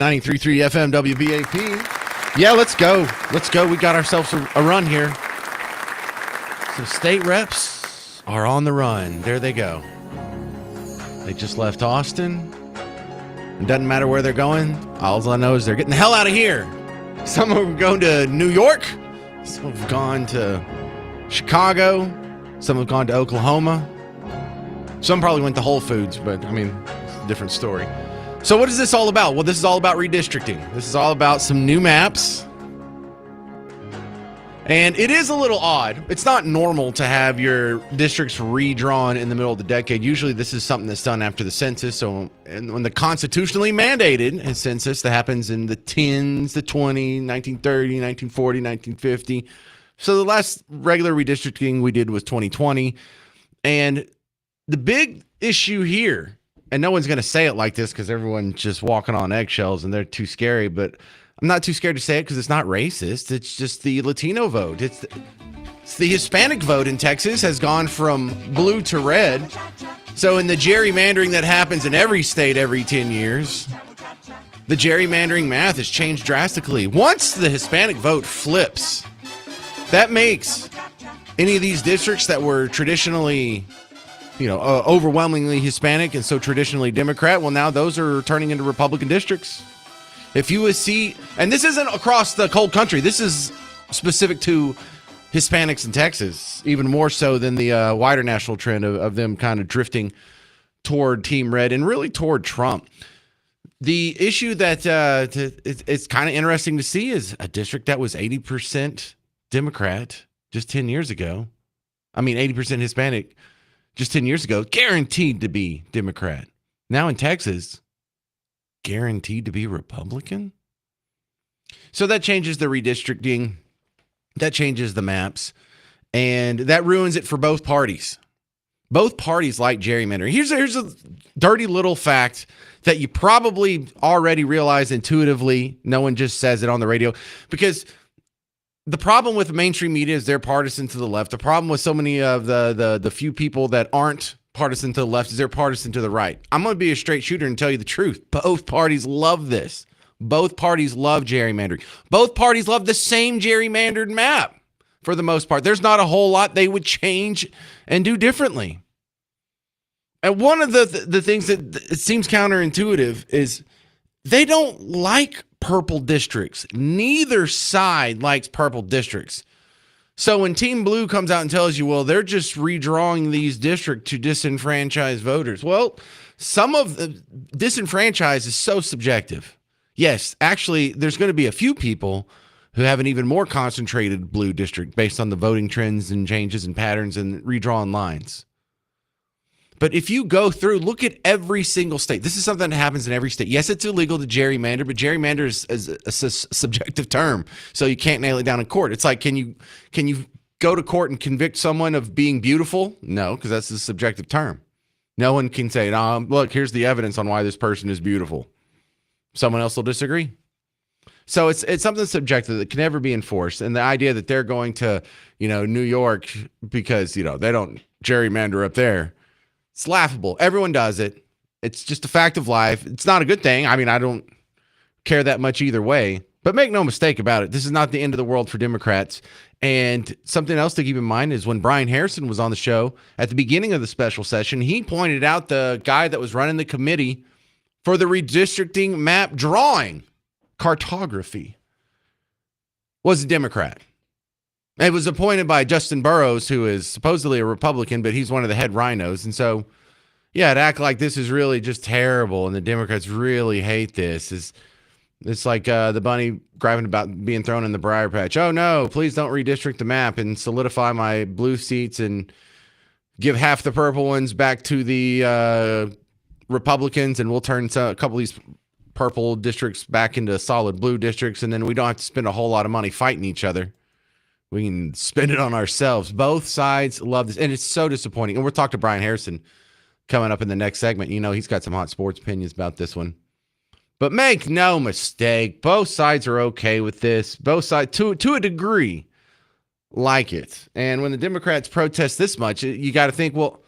93.3 FM WBAP. Yeah, let's go. Let's go. We got ourselves a run here. Some state reps are on the run. There they go. They just left Austin. It doesn't matter where they're going. All I know is they're getting the hell out of here. Some of them going to New York. Some have gone to Chicago. Some have gone to Oklahoma. Some probably went to Whole Foods, but I mean, it's a different story. So what is this all about? Well, this is all about redistricting. This is all about some new maps. And it is a little odd. It's not normal to have your districts redrawn in the middle of the decade. Usually this is something that's done after the census. So when the constitutionally mandated census that happens in the 10s, the 20, 1930, 1940, 1950. So the last regular redistricting we did was 2020. And the big issue here, and no one's going to say it like this because everyone's just walking on eggshells and they're too scary, but I'm not too scared to say it because it's not racist. It's just the Latino vote. It's the Hispanic vote in Texas has gone from blue to red. So in the gerrymandering that happens in every state every 10 years, the gerrymandering math has changed drastically. Once the Hispanic vote flips, that makes any of these districts that were traditionally overwhelmingly Hispanic and so traditionally Democrat, well, now those are turning into Republican districts. If you see, and this isn't across the whole country, this is specific to Hispanics in Texas, even more so than the wider national trend of them kind of drifting toward Team Red and really toward Trump. The issue that it's kind of interesting to see is a district that was 80% Democrat just 10 years ago. I mean, 80% Hispanic just 10 years ago, guaranteed to be Democrat. Now in Texas, guaranteed to be Republican. So that changes the redistricting. That changes the maps. And that ruins it for both parties. Both parties like gerrymandering. Here's a dirty little fact that you probably already realize intuitively. No one just says it on the radio. Because the problem with mainstream media is they're partisan to the left. The problem with so many of the few people that aren't partisan to the left is they're partisan to the right. I'm going to be a straight shooter and tell you the truth. Both parties love this. Both parties love gerrymandering. Both parties love the same gerrymandered map for the most part. There's not a whole lot they would change and do differently. And one of the things that it seems counterintuitive is they don't like purple districts. Neither side likes purple districts. So when Team Blue comes out and tells you, well, they're just redrawing these districts to disenfranchise voters. Well, some of the disenfranchise is so subjective. Yes, actually, there's going to be a few people who have an even more concentrated blue district based on the voting trends and changes and patterns and redrawn lines. But if you go through, look at every single state. This is something that happens in every state. Yes, it's illegal to gerrymander, but gerrymander is a subjective term, so you can't nail it down in court. It's like, can you go to court and convict someone of being beautiful? No, because that's a subjective term. No one can say, look, here's the evidence on why this person is beautiful. Someone else will disagree. So it's something subjective that can never be enforced. And the idea that they're going to, New York because, they don't gerrymander up there, it's laughable. Everyone does it. It's just a fact of life. It's not a good thing. I mean, I don't care that much either way. But make no mistake about it. This is not the end of the world for Democrats. And something else to keep in mind is when Brian Harrison was on the show at the beginning of the special session, he pointed out the guy that was running the committee for the redistricting map drawing cartography was a Democrat. It was appointed by Justin Burrows, who is supposedly a Republican, but he's one of the head rhinos. And so, yeah, to act like this is really just terrible and the Democrats really hate this it's like the bunny grabbing about being thrown in the briar patch. Oh, no, please don't redistrict the map and solidify my blue seats and give half the purple ones back to the Republicans, and we'll turn a couple of these purple districts back into solid blue districts, and then we don't have to spend a whole lot of money fighting each other. We can spend it on ourselves. Both sides love this, and it's so disappointing. And we'll talk to Brian Harrison coming up in the next segment. He's got some hot sports opinions about this one. But make no mistake, both sides are okay with this. Both sides, to a degree, like it. And when the Democrats protest this much, you got to think, well,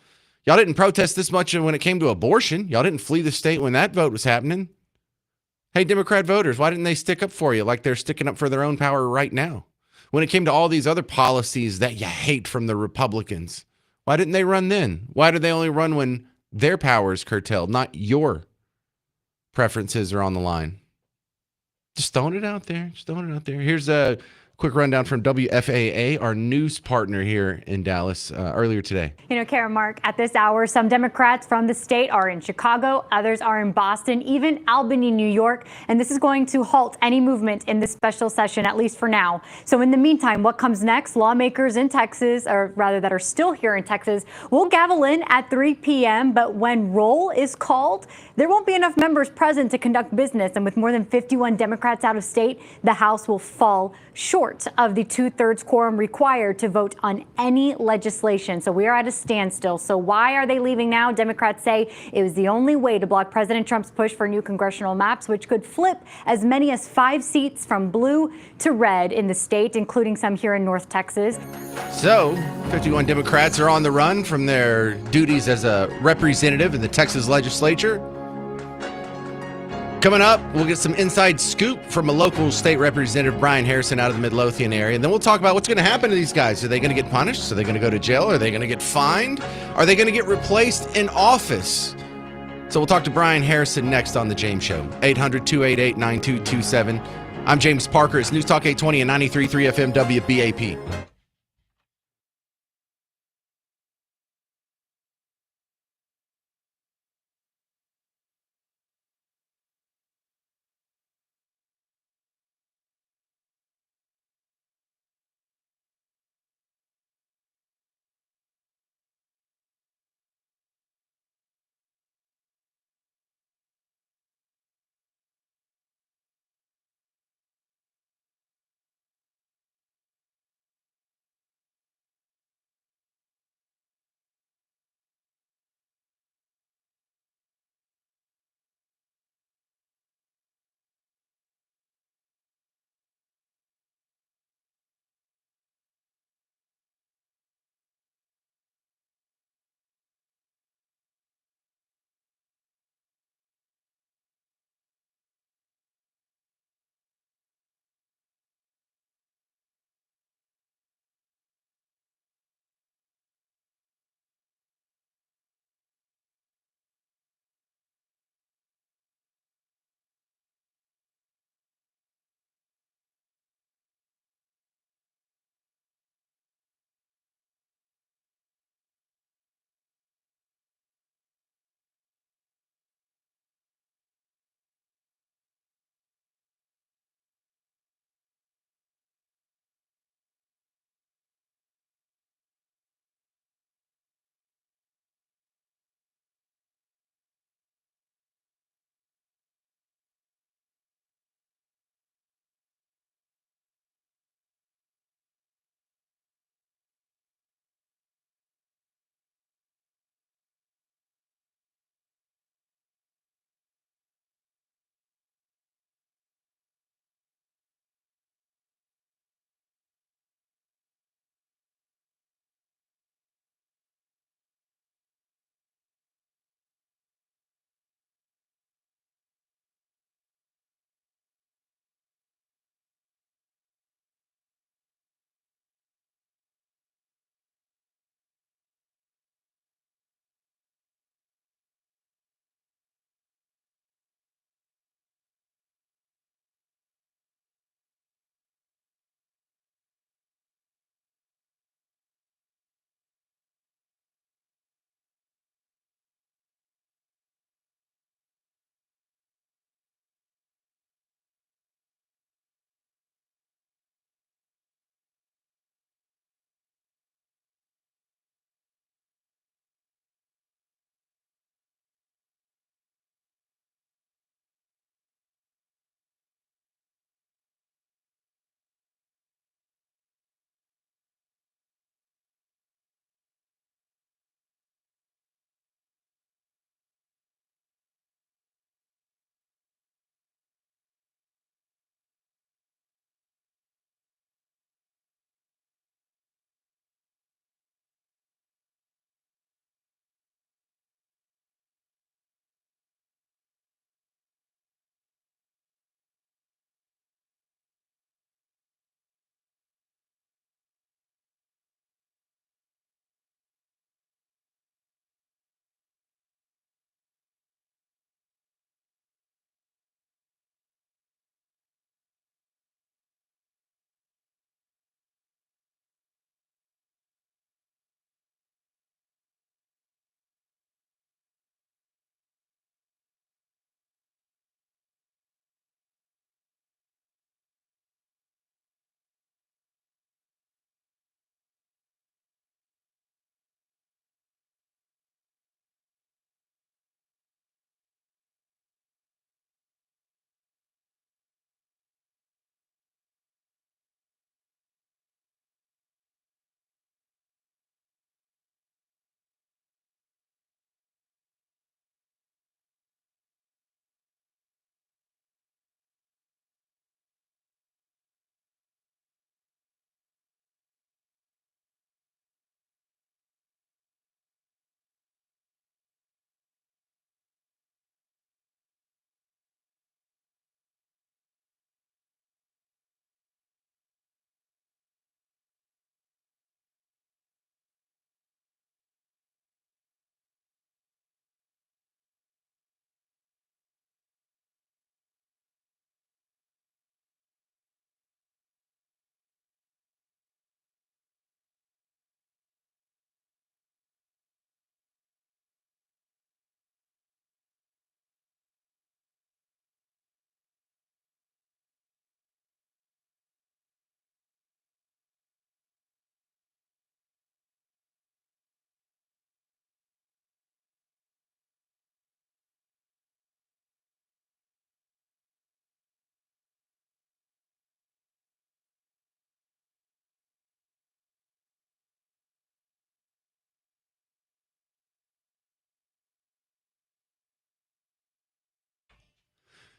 y'all didn't protest this much when it came to abortion. Y'all didn't flee the state when that vote was happening. Hey, Democrat voters, why didn't they stick up for you like they're sticking up for their own power right now? When it came to all these other policies that you hate from the Republicans, why didn't they run then? Why did they only run when their power is curtailed, not your preferences are on the line? Just throwing it out there. Just throwing it out there. Here's a quick rundown from WFAA, our news partner here in Dallas, earlier today. Karen, Mark, at this hour, some Democrats from the state are in Chicago, others are in Boston, even Albany, New York, and this is going to halt any movement in this special session, at least for now. So in the meantime, what comes next? Lawmakers in Texas, or rather that are still here in Texas, will gavel in at 3 p.m., but when roll is called, there won't be enough members present to conduct business, and with more than 51 Democrats out of state, the House will fall short of the 2/3 quorum required to vote on any legislation. So we are at a standstill. So why are they leaving now? Democrats say it was the only way to block President Trump's push for new congressional maps, which could flip as many as 5 seats from blue to red in the state, including some here in North Texas. So 51 Democrats are on the run from their duties as a representative in the Texas legislature. Coming up, we'll get some inside scoop from a local state representative, Brian Harrison, out of the Midlothian area. And then we'll talk about what's going to happen to these guys. Are they going to get punished? Are they going to go to jail? Are they going to get fined? Are they going to get replaced in office? So we'll talk to Brian Harrison next on The James Show. 800-288-9227. I'm James Parker. It's News Talk 820 and 93.3 FM WBAP.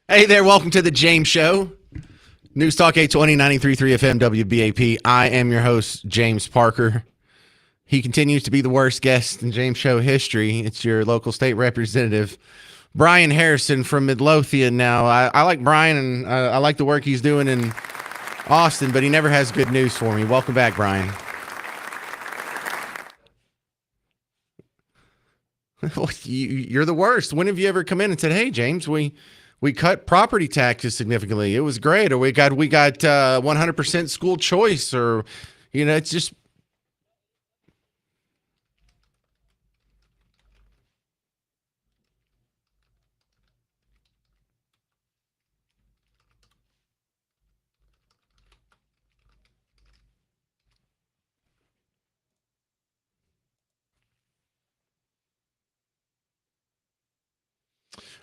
Hey there, welcome to the James Show. News Talk 820 93.3 FM WBAP. I am your host, James Parker. He continues to be the worst guest in James Show history. It's your local state representative, Brian Harrison from Midlothian. Now, I like Brian and I like the work he's doing in Austin, but he never has good news for me. Welcome back, Brian. You're the worst. When have you ever come in and said, "Hey, James, we cut property taxes significantly. It was great," or we got 100% school choice, or it's just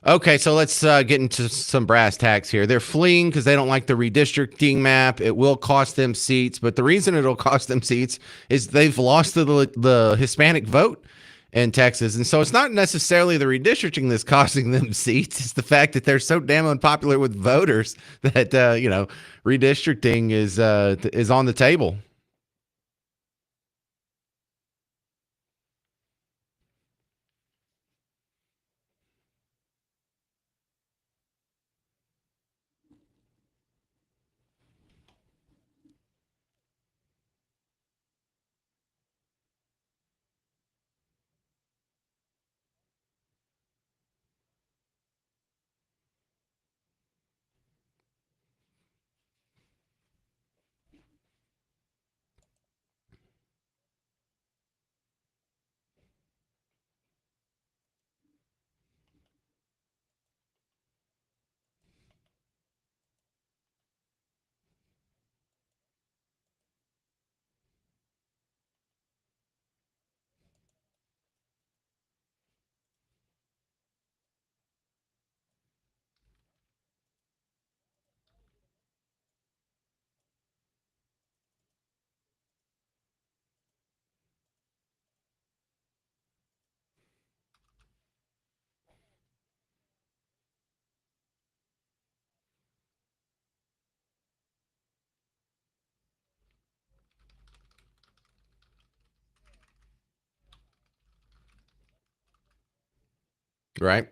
okay. So let's get into some brass tacks here. They're fleeing because they don't like the redistricting map. It will cost them seats, but the reason it'll cost them seats is they've lost the Hispanic vote in Texas. And so it's not necessarily the redistricting that's costing them seats. It's the fact that they're so damn unpopular with voters that, redistricting is on the table. Right.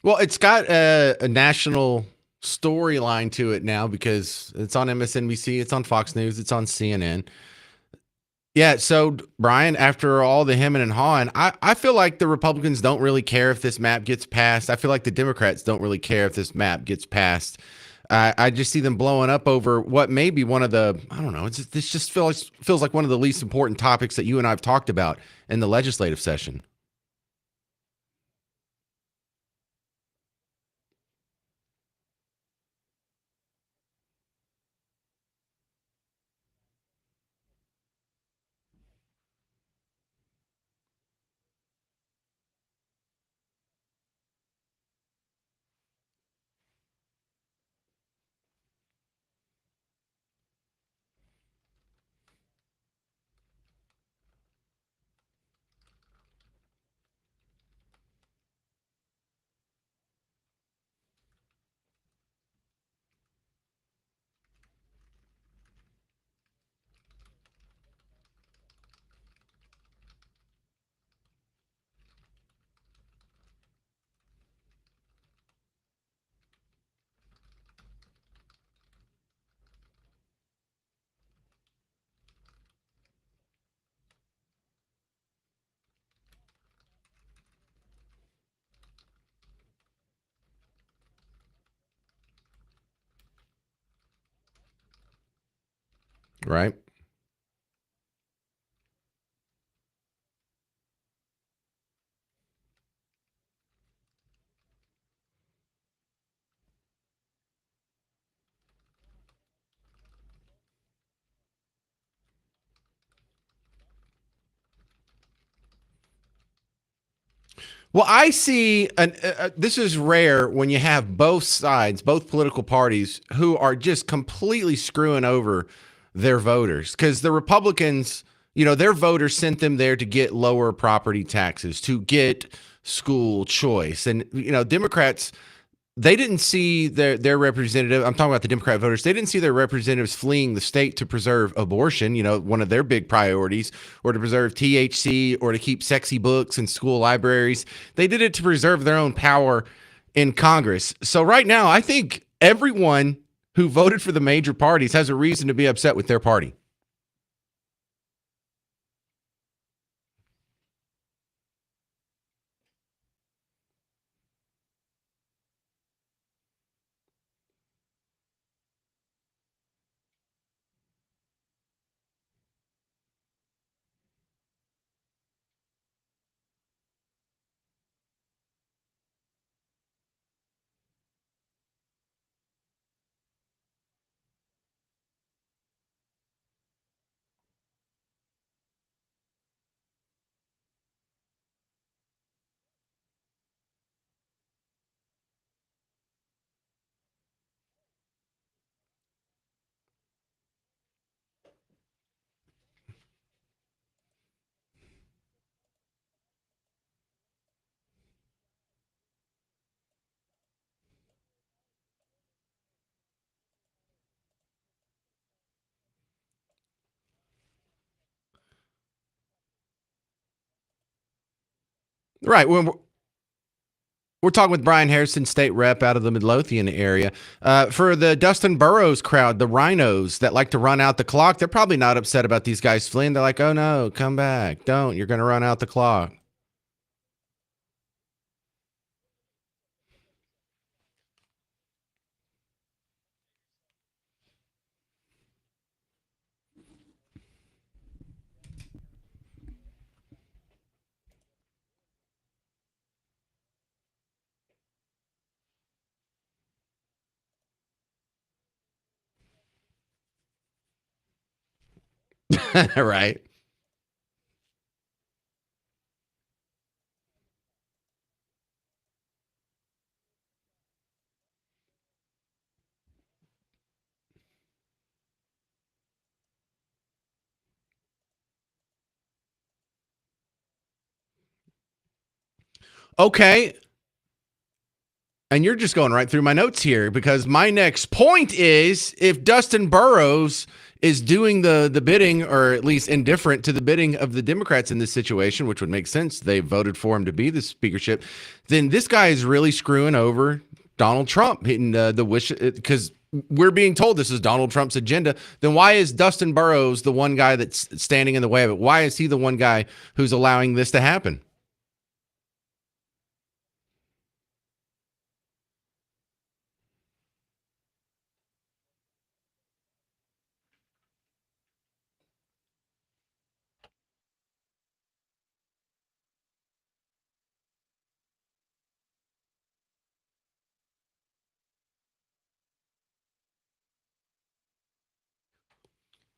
Well, it's got a national storyline to it now because it's on MSNBC, it's on Fox News, it's on CNN. Yeah, so Brian, after all the hemming and hawing, I feel like the Republicans don't really care if this map gets passed. I feel like the Democrats don't really care if this map gets passed. I just see them blowing up over what may be one of the, I don't know, this just feels like one of the least important topics that you and I have talked about in the legislative session. Right. Well, I see, this is rare when you have both sides, both political parties, who are just completely screwing over their voters. Because the Republicans, their voters sent them there to get lower property taxes, to get school choice. And, Democrats, they didn't see their representative. I'm talking about the Democrat voters. They didn't see their representatives fleeing the state to preserve abortion, one of their big priorities, or to preserve THC, or to keep sexy books in school libraries. They did it to preserve their own power in Congress. So right now, I think everyone who voted for the major parties has a reason to be upset with their party. Right. We're talking with Brian Harrison, state rep out of the Midlothian area. For the Dustin Burrows crowd, the rhinos that like to run out the clock, they're probably not upset about these guys fleeing. They're like, oh no, come back. Don't. You're going to run out the clock. Right. Okay. And you're just going right through my notes here because my next point is if Dustin Burrows is doing the bidding, or at least indifferent to the bidding of the Democrats in this situation, which would make sense. They voted for him to be the speakership. Then this guy is really screwing over Donald Trump, hitting the wish, because we're being told this is Donald Trump's agenda. Then why is Dustin Burrows the one guy that's standing in the way of it? Why is he the one guy who's allowing this to happen?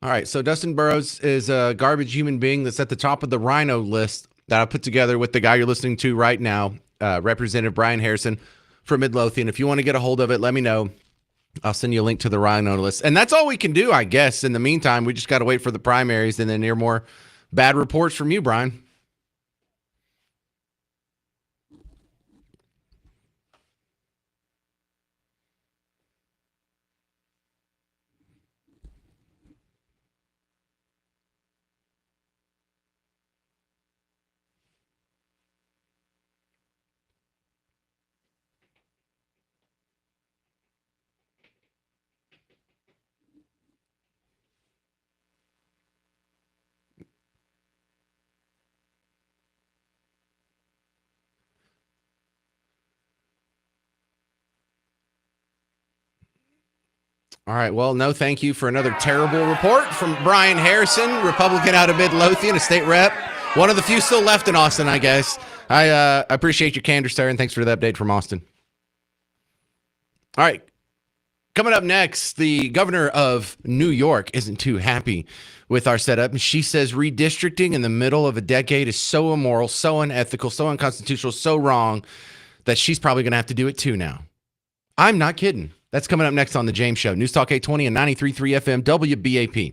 All right, so Dustin Burrows is a garbage human being that's at the top of the rhino list that I put together with the guy you're listening to right now, Representative Brian Harrison from Midlothian. If you want to get a hold of it, let me know. I'll send you a link to the rhino list. And that's all we can do, I guess. In the meantime, we just got to wait for the primaries and then hear more bad reports from you, Brian. All right. Well, no, thank you for another terrible report from Brian Harrison, Republican out of Midlothian, a state rep. One of the few still left in Austin, I guess. I appreciate your candor, sir, and thanks for the update from Austin. All right. Coming up next, the governor of New York isn't too happy with our setup. She says redistricting in the middle of a decade is so immoral, so unethical, so unconstitutional, so wrong that she's probably going to have to do it too now. I'm not kidding. That's coming up next on The James Show. News Talk 820 and 93.3 FM WBAP.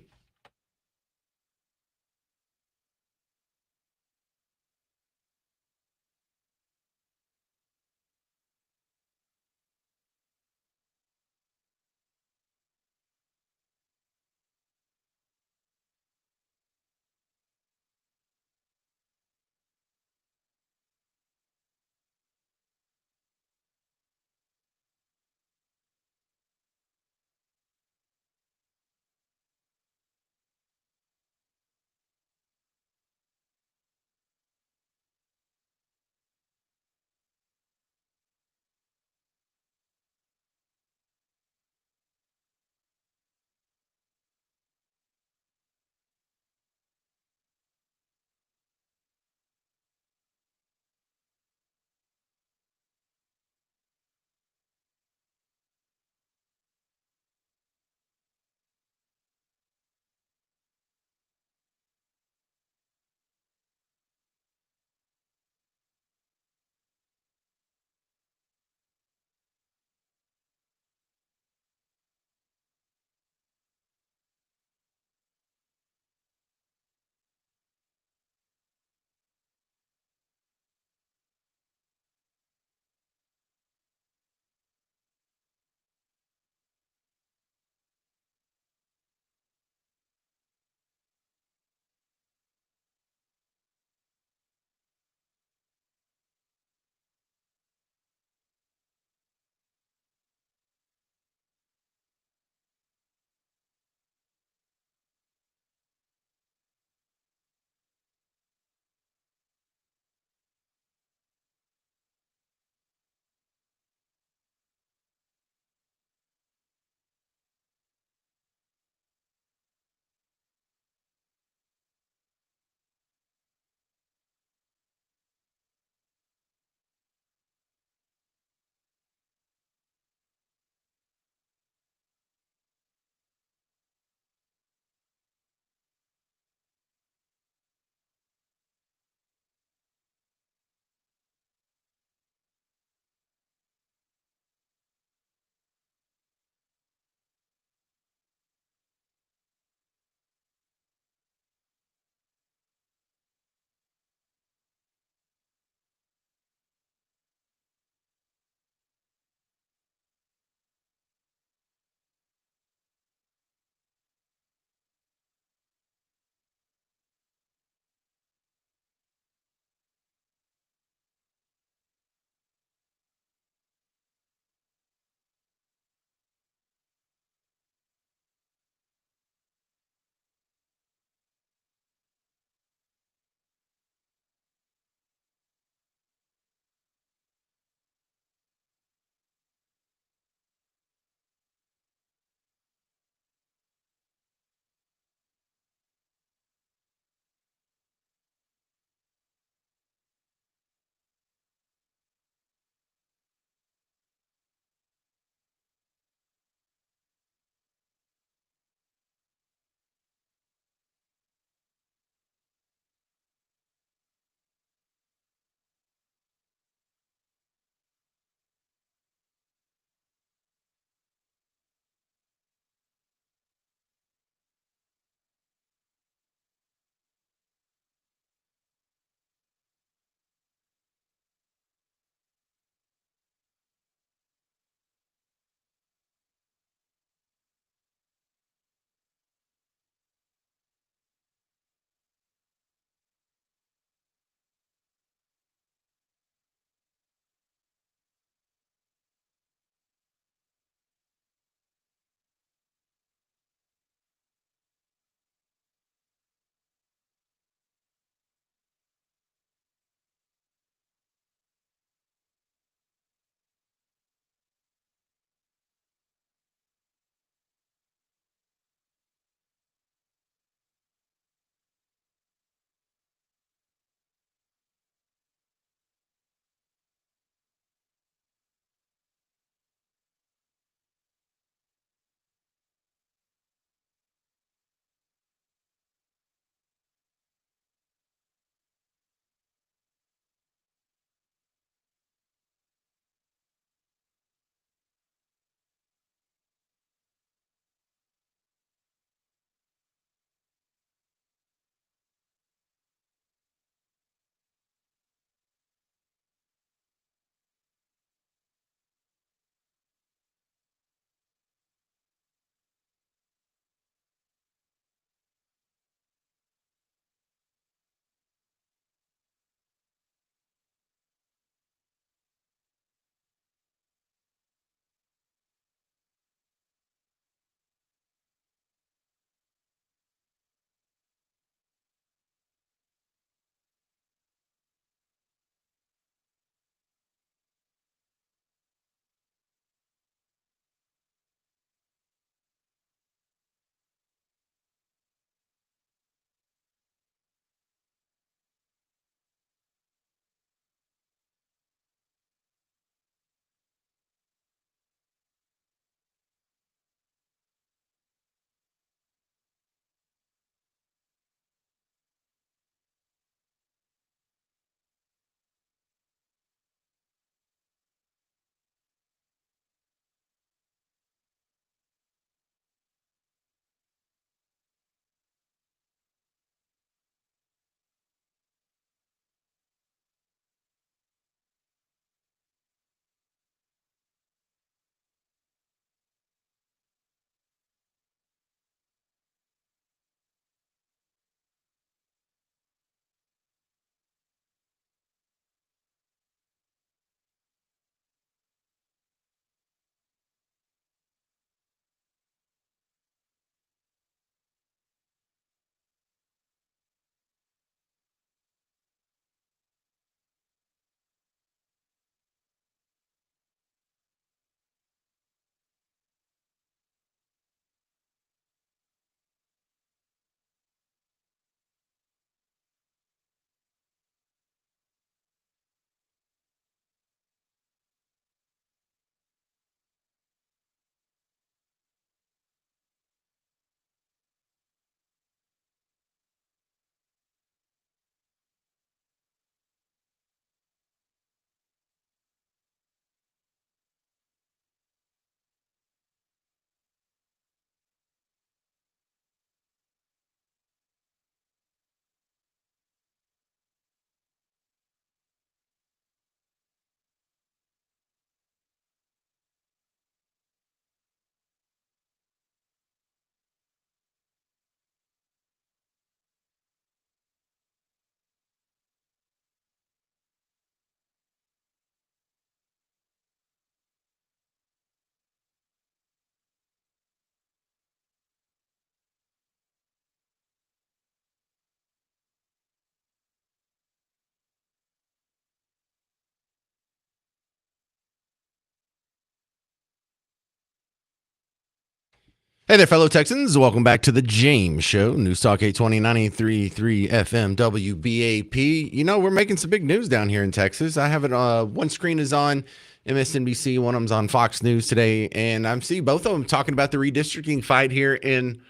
Hey there, fellow Texans. Welcome back to the James Show. News Talk 820 93.3 FM WBAP. You know, we're making some big news down here in Texas. I have it, one screen is on MSNBC, one of them's on Fox News today, and I'm seeing both of them talking about the redistricting fight here in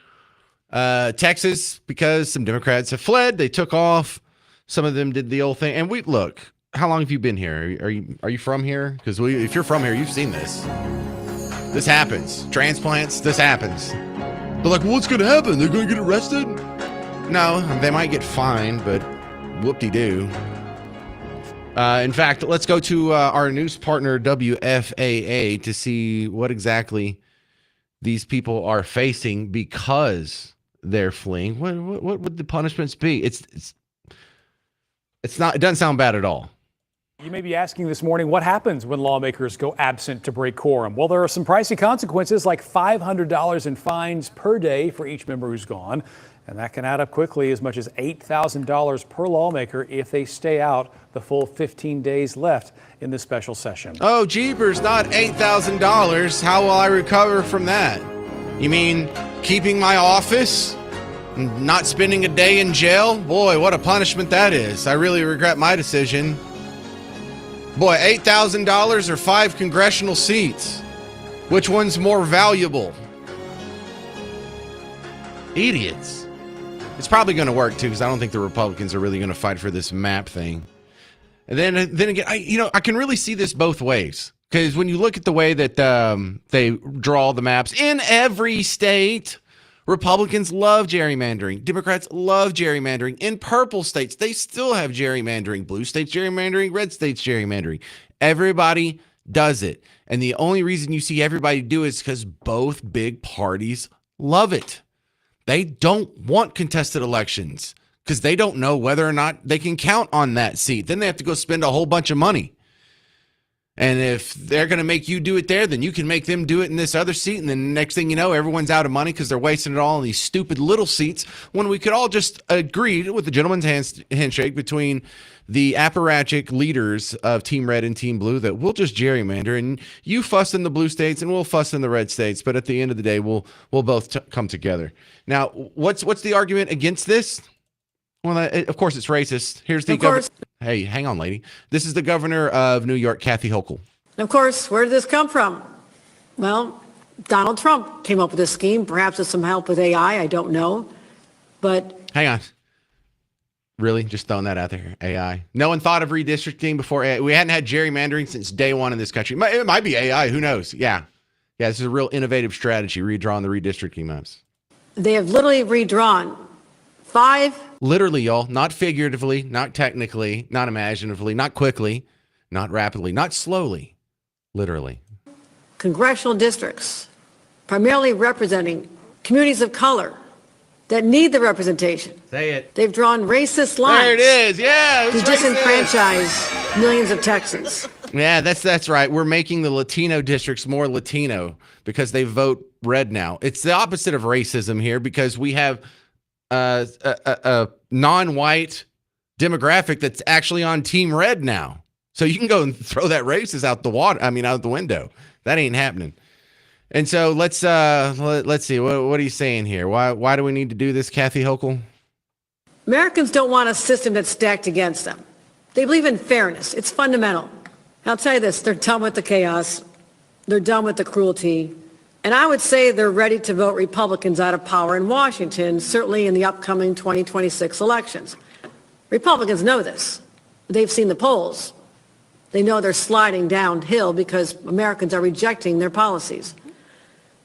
Texas because some Democrats have fled. They took off. Some of them did the old thing. And look, how long have you been here? Are you from here? Because if you're from here, you've seen this. This happens. Transplants, this happens. They're like, what's going to happen? They're going to get arrested? No, they might get fined, but whoop-de-doo. In fact, let's go to our news partner, WFAA, to see what exactly these people are facing because they're fleeing. What would the punishments be? It's not. It doesn't sound bad at all. You may be asking this morning, what happens when lawmakers go absent to break quorum? Well, there are some pricey consequences like $500 in fines per day for each member who's gone. And that can add up quickly, as much as $8,000 per lawmaker if they stay out the full 15 days left in the special session. Oh, jeepers, not $8,000. How will I recover from that? You mean keeping my office? Not spending a day in jail? Boy, what a punishment that is. I really regret my decision. Boy, $8,000 or 5 congressional seats. Which one's more valuable? Idiots. It's probably going to work, too, because I don't think the Republicans are really going to fight for this map thing. And then again, I can really see this both ways. Because when you look at the way that they draw the maps in every state, Republicans love gerrymandering. Democrats love gerrymandering. In purple states, they still have gerrymandering. Blue states gerrymandering, red states gerrymandering. Everybody does it. And the only reason you see everybody do it is because both big parties love it. They don't want contested elections because they don't know whether or not they can count on that seat. Then they have to go spend a whole bunch of money. And if they're going to make you do it there, then you can make them do it in this other seat. And then next thing you know, everyone's out of money because they're wasting it all on these stupid little seats when we could all just agree with the gentleman's handshake between the apparatchik leaders of Team Red and Team Blue that we'll just gerrymander and you fuss in the blue states and we'll fuss in the red states. But at the end of the day, we'll both come together. Now, what's the argument against this? Well, of course, it's racist. Here's the governor. Hey, hang on, lady. This is the governor of New York, Kathy Hochul. Of course, where did this come from? Well, Donald Trump came up with this scheme, perhaps with some help with AI. I don't know. But hang on. Really? Just throwing that out there. AI. No one thought of redistricting before AI. We hadn't had gerrymandering since day one in this country. It might be AI. Who knows? Yeah. Yeah, this is a real innovative strategy, redrawing the redistricting maps. They have literally redrawn 5. Literally, y'all, not figuratively, not technically, not imaginatively, not quickly, not rapidly, not slowly, literally. Congressional districts, primarily representing communities of color that need the representation. Say it. They've drawn racist lines. There it is. Yeah. To disenfranchise millions of Texans. Yeah, that's right. We're making the Latino districts more Latino because they vote red now. It's the opposite of racism here because we have a non-white demographic that's actually on Team Red now. So you can go and throw that racist out the window. That ain't happening. And so let's see. What are you saying here? Why do we need to do this, Kathy Hochul? Americans don't want a system that's stacked against them. They believe in fairness. It's fundamental. I'll tell you this, they're done with the chaos. They're done with the cruelty. And I would say they're ready to vote Republicans out of power in Washington, certainly in the upcoming 2026 elections. Republicans know this. They've seen the polls. They know they're sliding downhill because Americans are rejecting their policies.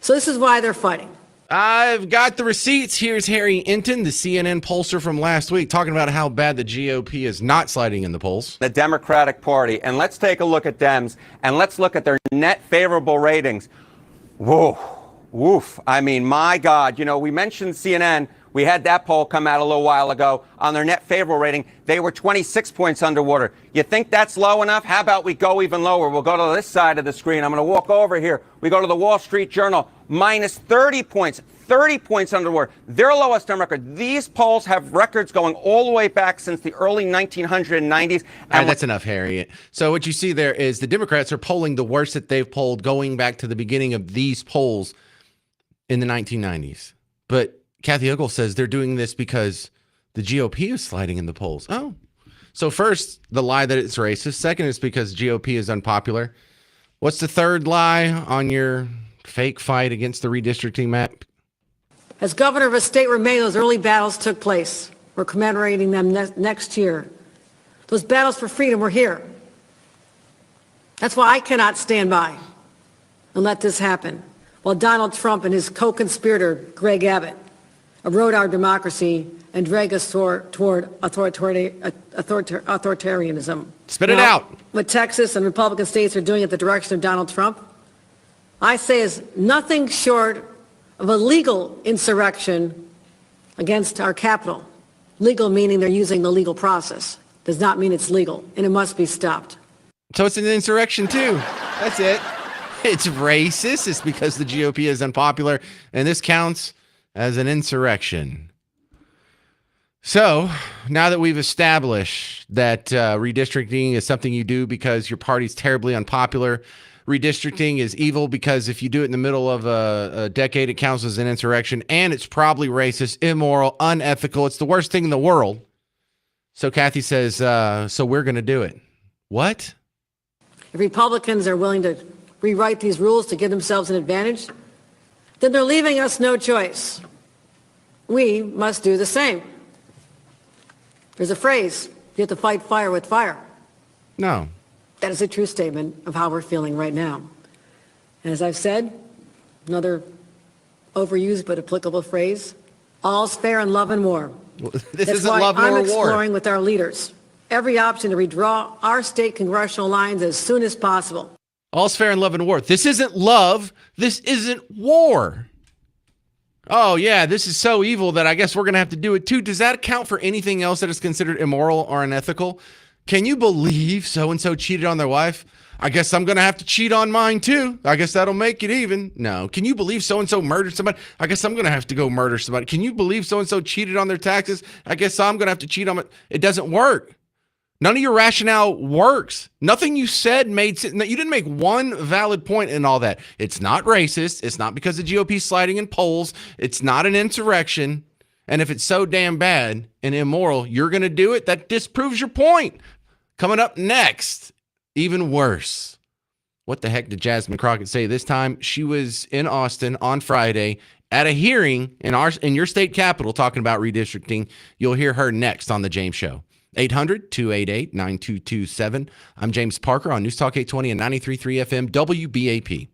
So this is why they're fighting. I've got the receipts. Here's Harry Enton, the CNN pollster from last week, talking about how bad the GOP is not sliding in the polls. The Democratic Party. And let's take a look at Dems, and let's look at their net favorable ratings. Whoa, woof. I mean, my God, we mentioned CNN. We had that poll come out a little while ago on their net favorable rating. They were 26 points underwater. You think that's low enough? How about we go even lower? We'll go to this side of the screen. I'm going to walk over here. We go to the Wall Street Journal, minus 30 points. 30 points underwater. Their lowest on record. These polls have records going all the way back since the early 1990s. And that's enough, Harriet. So what you see there is the Democrats are polling the worst that they've polled going back to the beginning of these polls in the 1990s. But Kathy Hochul says they're doing this because the GOP is sliding in the polls. Oh, so first, the lie that it's racist. Second is because GOP is unpopular. What's the third lie on your fake fight against the redistricting map? As governor of a state where many of those early battles took place, we're commemorating them next year. Those battles for freedom were here. That's why I cannot stand by and let this happen while Donald Trump and his co-conspirator, Greg Abbott, erode our democracy and drag us toward authoritarianism. Spit it out. What Texas and Republican states are doing at the direction of Donald Trump, I say is nothing short of a legal insurrection against our capital. Legal meaning they're using the legal process. Does not mean it's legal, and it must be stopped. So it's an insurrection too. That's it. It's racist. It's because the GOP is unpopular, and this counts as an insurrection. So now that we've established that redistricting is something you do because your party's terribly unpopular, redistricting is evil because if you do it in the middle of a decade, it counts as an insurrection, and it's probably racist, immoral, unethical. It's the worst thing in the world. So Kathy says, so we're going to do it. What? If Republicans are willing to rewrite these rules to give themselves an advantage, then they're leaving us no choice. We must do the same. There's a phrase, you have to fight fire with fire. No. That is a true statement of how we're feeling right now. And as I've said, another overused but applicable phrase, all's fair in love and war. This That's isn't why love nor I'm war. exploring with our leaders every option to redraw our state congressional lines as soon as possible. All's fair in love and war. This isn't love. This isn't war. Oh, yeah, this is so evil that I guess we're going to have to do it too. Does that account for anything else that is considered immoral or unethical? Can you believe so-and-so cheated on their wife? I guess I'm going to have to cheat on mine too. I guess that'll make it even. No. Can you believe so-and-so murdered somebody? I guess I'm going to have to go murder somebody. Can you believe so-and-so cheated on their taxes? I guess I'm going to have to cheat on it. It doesn't work. None of your rationale works. Nothing you said made sense. You didn't make one valid point in all that. It's not racist. It's not because the GOP is sliding in polls. It's not an insurrection. And if it's so damn bad and immoral, you're going to do it. That disproves your point. Coming up next, even worse. What the heck did Jasmine Crockett say this time? She was in Austin on Friday at a hearing in your state capital talking about redistricting. You'll hear her next on The James Show. 800-288-9227. I'm James Parker on News Talk 820 and 93.3 FM WBAP.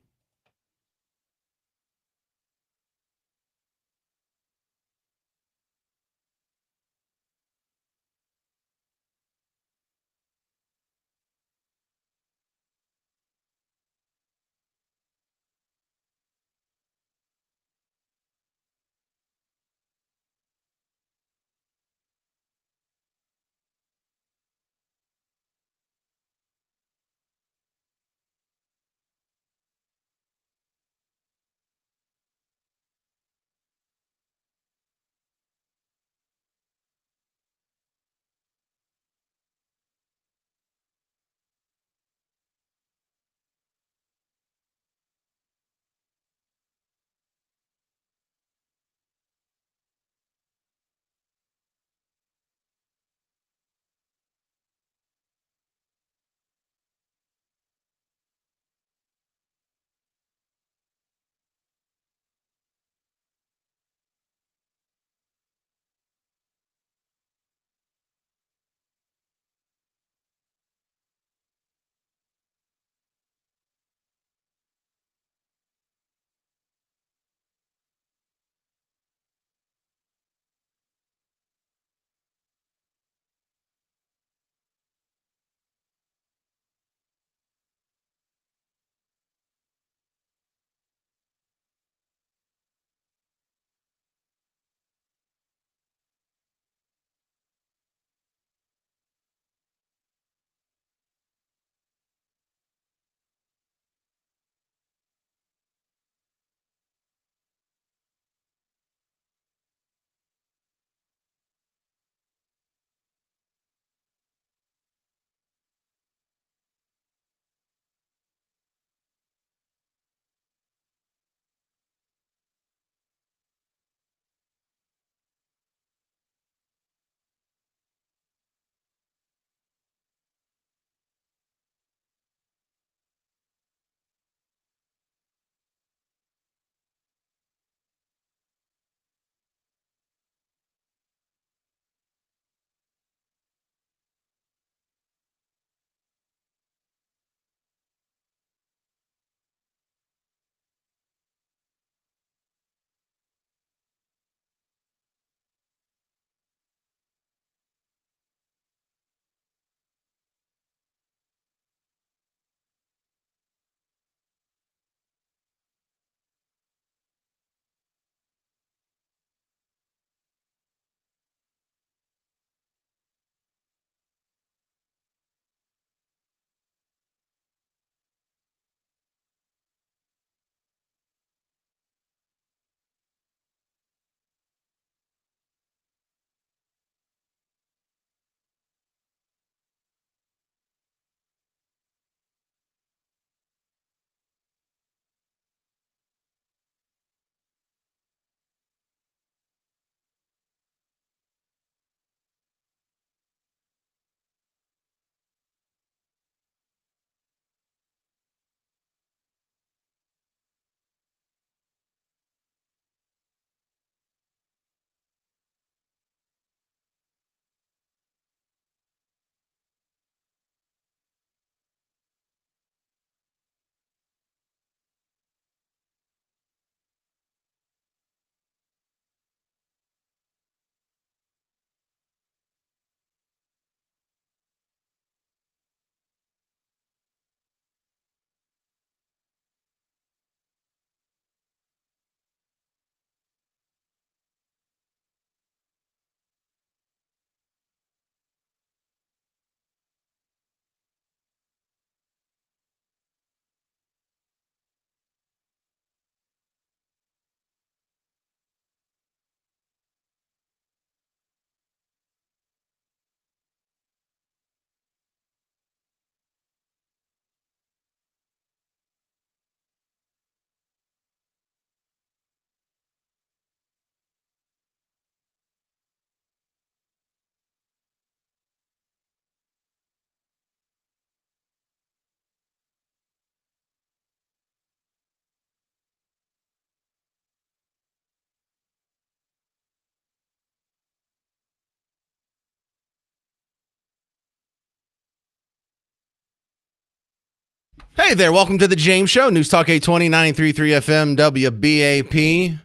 Hey there, welcome to the James Show, News Talk 820, 933 FM, WBAP.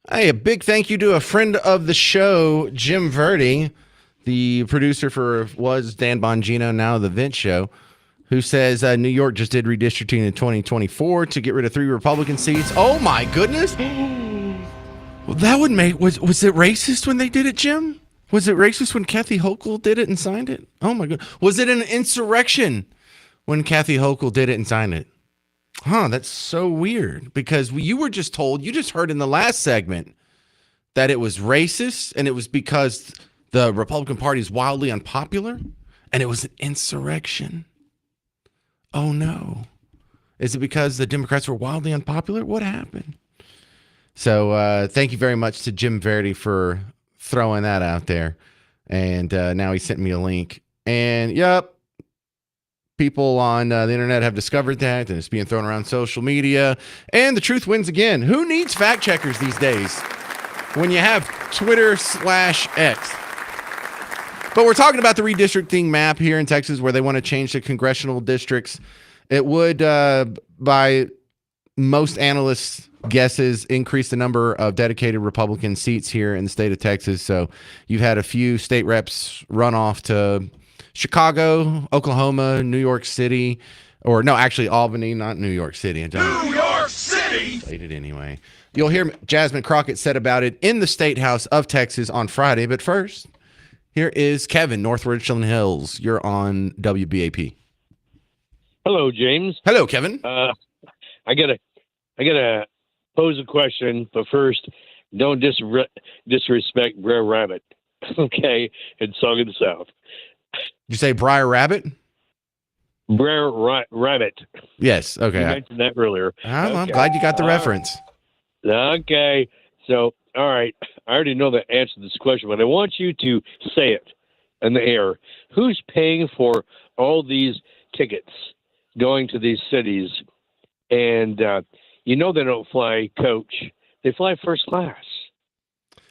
Hey, a big thank you to a friend of the show, Jim Verdi, the producer for was Dan Bongino, now The Vince Show, who says New York just did redistricting in 2024 to get rid of 3 Republican seats. Oh my goodness. Well, that would make, was it racist when they did it, Jim? Was it racist when Kathy Hochul did it and signed it? Oh my goodness. Was it an insurrection when Kathy Hochul did it and signed it? Huh, that's so weird because you were just told, you just heard in the last segment that it was racist and it was because the Republican Party is wildly unpopular and it was an insurrection. Oh no. Is it because the Democrats were wildly unpopular? What happened? So thank you very much to Jim Verdi for throwing that out there. And now he sent me a link. And yep. People on the internet have discovered that, and it's being thrown around social media. And the truth wins again. Who needs fact checkers these days when you have Twitter/X? But we're talking about the redistricting map here in Texas where they want to change the congressional districts. It would, by most analysts' guesses, increase the number of dedicated Republican seats here in the state of Texas. So you've had a few state reps run off to Chicago, Oklahoma, New York City, or no, actually Albany, not New York City. New York City! Played it anyway. You'll hear Jasmine Crockett said about it in the State House of Texas on Friday. But first, here is Kevin, North Richland Hills. You're on WBAP. Hello, James. Hello, Kevin. I gotta pose a question, but first, don't disrespect Brer Rabbit, okay? And Song of the South. Did you say Briar Rabbit? Brer Rabbit. Yes. Okay. You mentioned that earlier. I'm glad you got the reference. Okay. So, all right. I already know the answer to this question, but I want you to say it in the air. Who's paying for all these tickets going to these cities? And they don't fly coach; they fly first class.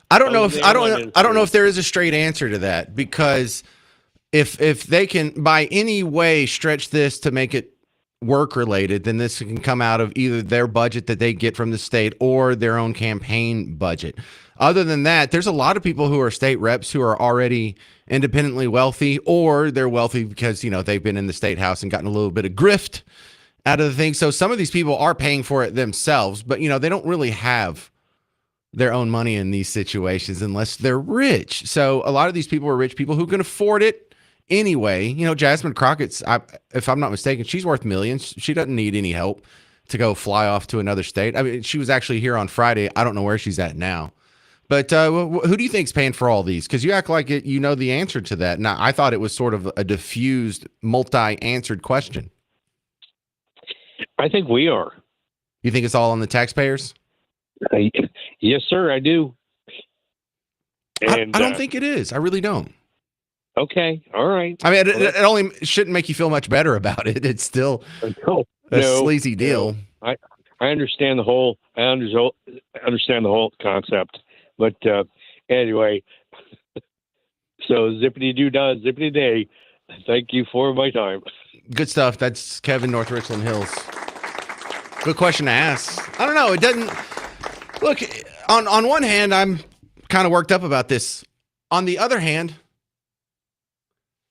I don't know if there is a straight answer to that, because if they can by any way stretch this to make it work related, then this can come out of either their budget that they get from the state or their own campaign budget. Other than that, there's a lot of people who are state reps who are already independently wealthy, or they're wealthy because, they've been in the state house and gotten a little bit of grift out of the thing. So some of these people are paying for it themselves, but they don't really have their own money in these situations unless they're rich. So a lot of these people are rich people who can afford it anyway. Jasmine Crockett's, if I'm not mistaken, she's worth millions. She doesn't need any help to go fly off to another state. I mean, she was actually here on Friday. I don't know where she's at now. But who do you think's paying for all these? Because you act like you know the answer to that. Now, I thought it was sort of a diffused, multi-answered question. I think we are. You think it's all on the taxpayers? Yes, sir, I do. And I don't think it is. I really don't. Okay, all right. I mean, it only shouldn't make you feel much better about it. It's still a sleazy deal. I understand the whole. I understand the whole concept, but anyway. So zippity doo dah, zippity day. Thank you for my time. Good stuff. That's Kevin, North Richland Hills. Good question to ask. I don't know. It doesn't look. On one hand, I'm kind of worked up about this. On the other hand,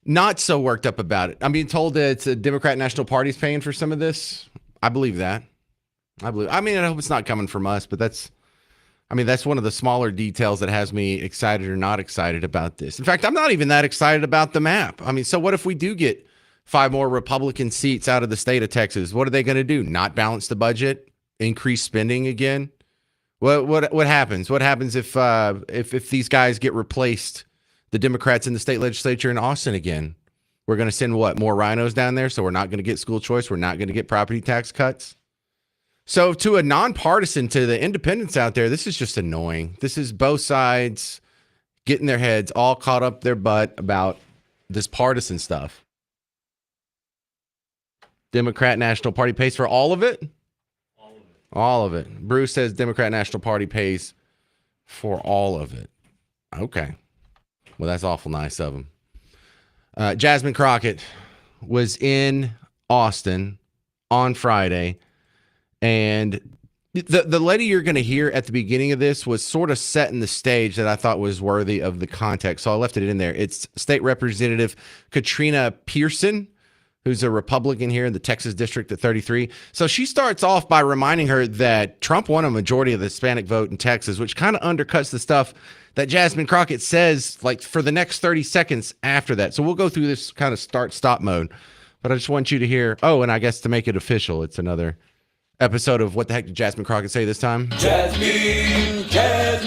not so worked up about it. I'm being told that it's a Democrat National Party's paying for some of this. I believe that. I hope it's not coming from us, but that's one of the smaller details that has me excited or not excited about this. In fact, I'm not even that excited about the map. So what if we do get 5 more Republican seats out of the state of Texas? What are they going to do? Not balance the budget? Increase spending again? What happens? What happens if these guys get replaced? The Democrats in the state legislature in Austin again. We're going to send more rhinos down there, so we're not going to get school choice. We're not going to get property tax cuts. So to a nonpartisan, to the independents out there, this is just annoying. This is both sides getting their heads all caught up their butt about this partisan stuff. Democrat National Party pays for all of it? All of it. Bruce says Democrat National Party pays for all of it. Okay. Well, that's awful nice of them. Jasmine Crockett was in Austin on Friday. And the lady you're going to hear at the beginning of this was sort of setting the stage that I thought was worthy of the context. So I left it in there. It's State Representative Katrina Pearson, who's a Republican here in the Texas District at 33. So she starts off by reminding her that Trump won a majority of the Hispanic vote in Texas, which kind of undercuts the stuff that Jasmine Crockett says, like, for the next 30 seconds after that. So we'll go through this kind of start-stop mode. But I just want you to hear, oh, and I guess to make it official, it's another episode of What the Heck Did Jasmine Crockett Say this time? Jasmine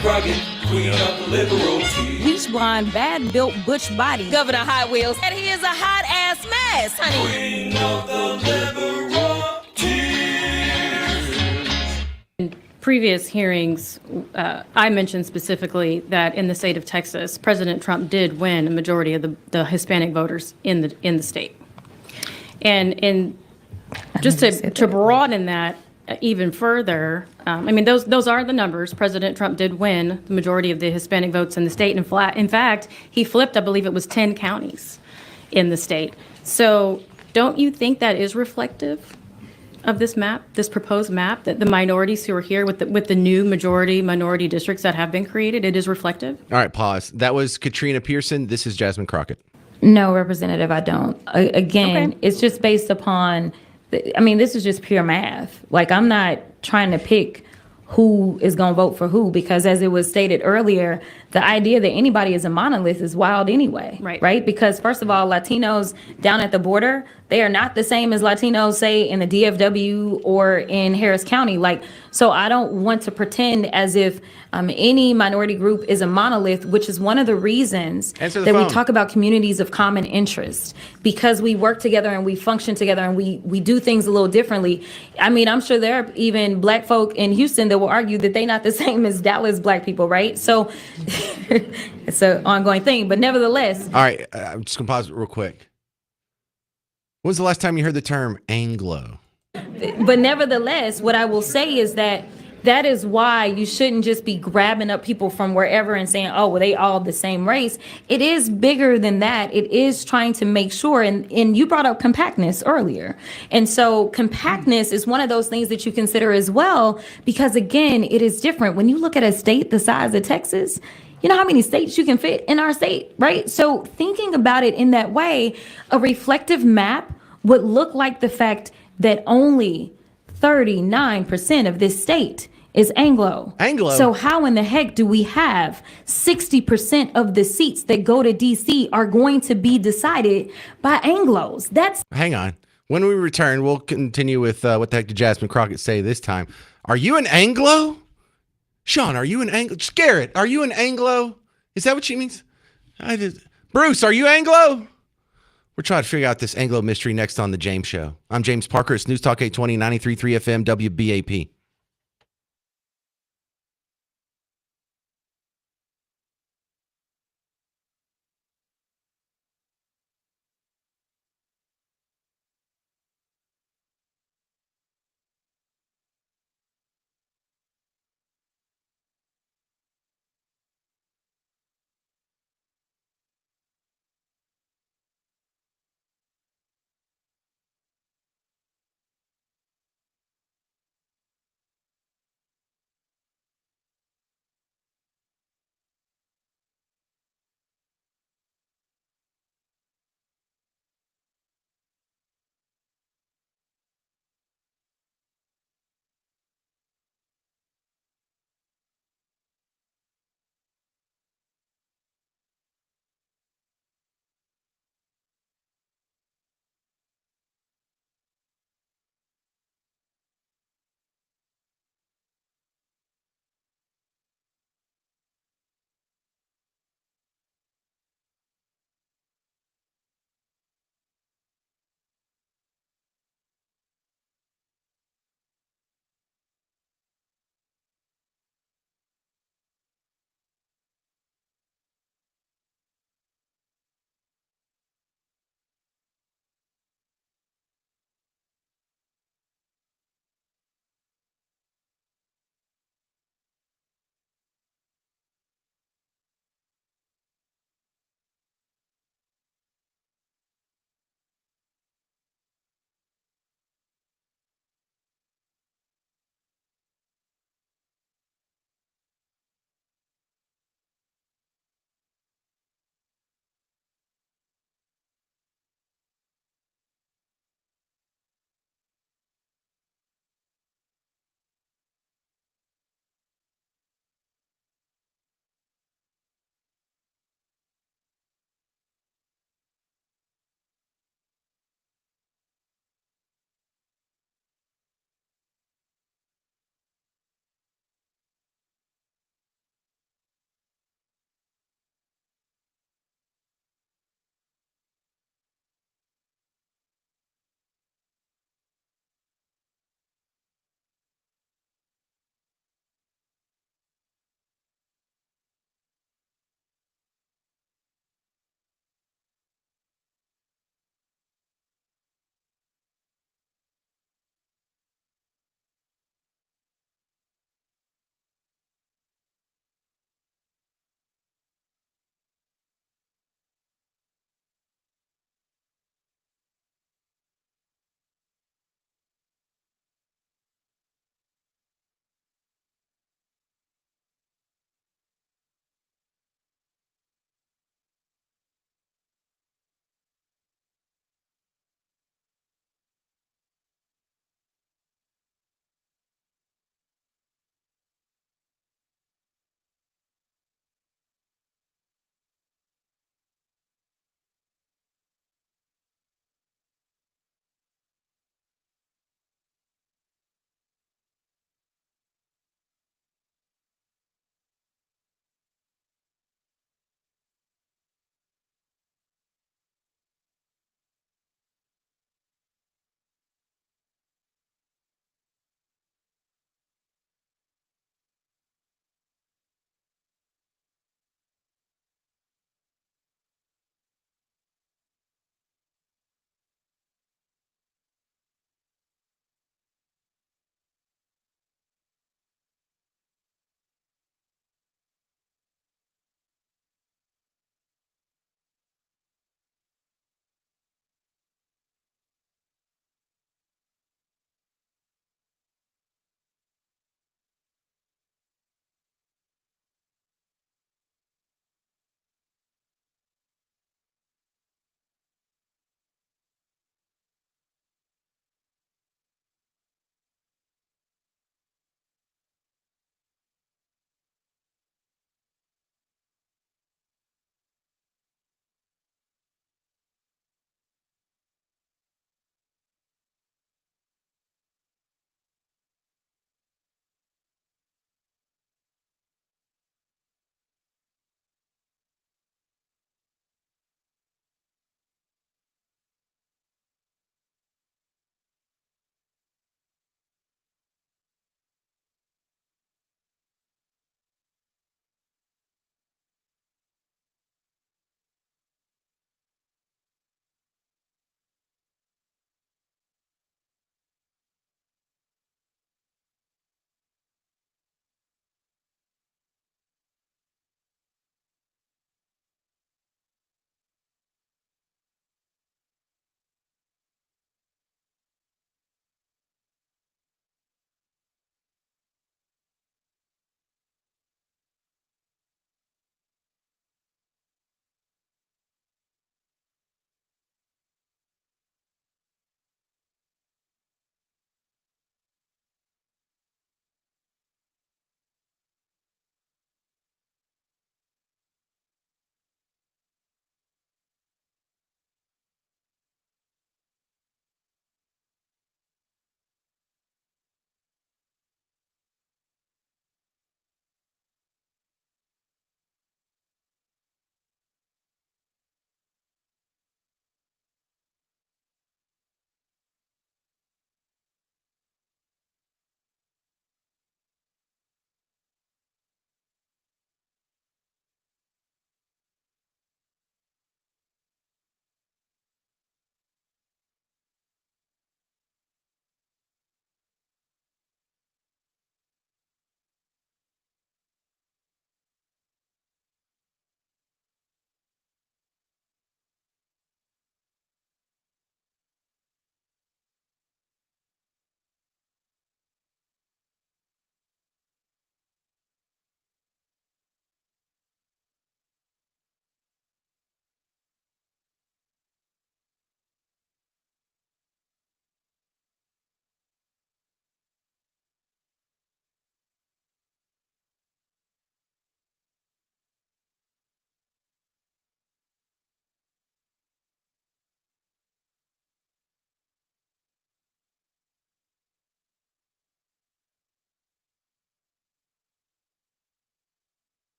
Crockett, queen of the liberal tea. Bleach blonde, bad built butch body, Governor Hot Wheels, and he is a hot ass mess, honey. Queen of the liberal tea. In previous hearings, I mentioned specifically that in the state of Texas, President Trump did win a majority of the Hispanic voters in the state. And just to broaden that even further, I mean, those are the numbers. President Trump did win the majority of the Hispanic votes in the state. In fact, he flipped, I believe it was 10 counties in the state. So don't you think that is reflective of this map, this proposed map, that the minorities who are here with the new minority districts that have been created, it is reflective? All right, pause. That was Katrina Pearson. This is Jasmine Crockett. No, Representative, I don't. Again, Okay. It's just based upon, I mean, this is just pure math. Like, I'm not trying to pick who is going to vote for who, because as it was stated earlier, the idea that anybody is a monolith is wild anyway. Right? Because first of all, Latinos down at the border, they are not the same as Latinos, say, in the DFW or in Harris County. Like, so I don't want to pretend as if any minority group is a monolith, which is one of the reasons that we talk about communities of common interest, because we work together and we function together and we do things a little differently. I mean, I'm sure there are even black folk in Houston that will argue that they're not the same as Dallas black people, right? So it's an ongoing thing, but nevertheless. All right, I'm just going to pause it real quick. When was the last time you heard the term Anglo? But nevertheless, what I will say is that is why you shouldn't just be grabbing up people from wherever and saying, oh, well, they all the same race. It is bigger than that. It is trying to make sure, and you brought up compactness earlier. And so compactness is one of those things that you consider as well, because again, it is different. When you look at a state the size of Texas, you know how many states you can fit in our state, right? So thinking about it in that way, a reflective map would look like the fact that only 39% of this state is Anglo. So how in the heck do we have 60% of the seats that go to DC are going to be decided by Anglos? Hang on. When we return, we'll continue with What the Heck Did Jasmine Crockett Say this time. Are you an Anglo? Sean, are you an Anglo? Garrett, are you an Anglo? Is that what she means? Bruce, are you Anglo? We're trying to figure out this Anglo mystery next on The James Show. I'm James Parker. It's News Talk 820, 93.3 FM, WBAP.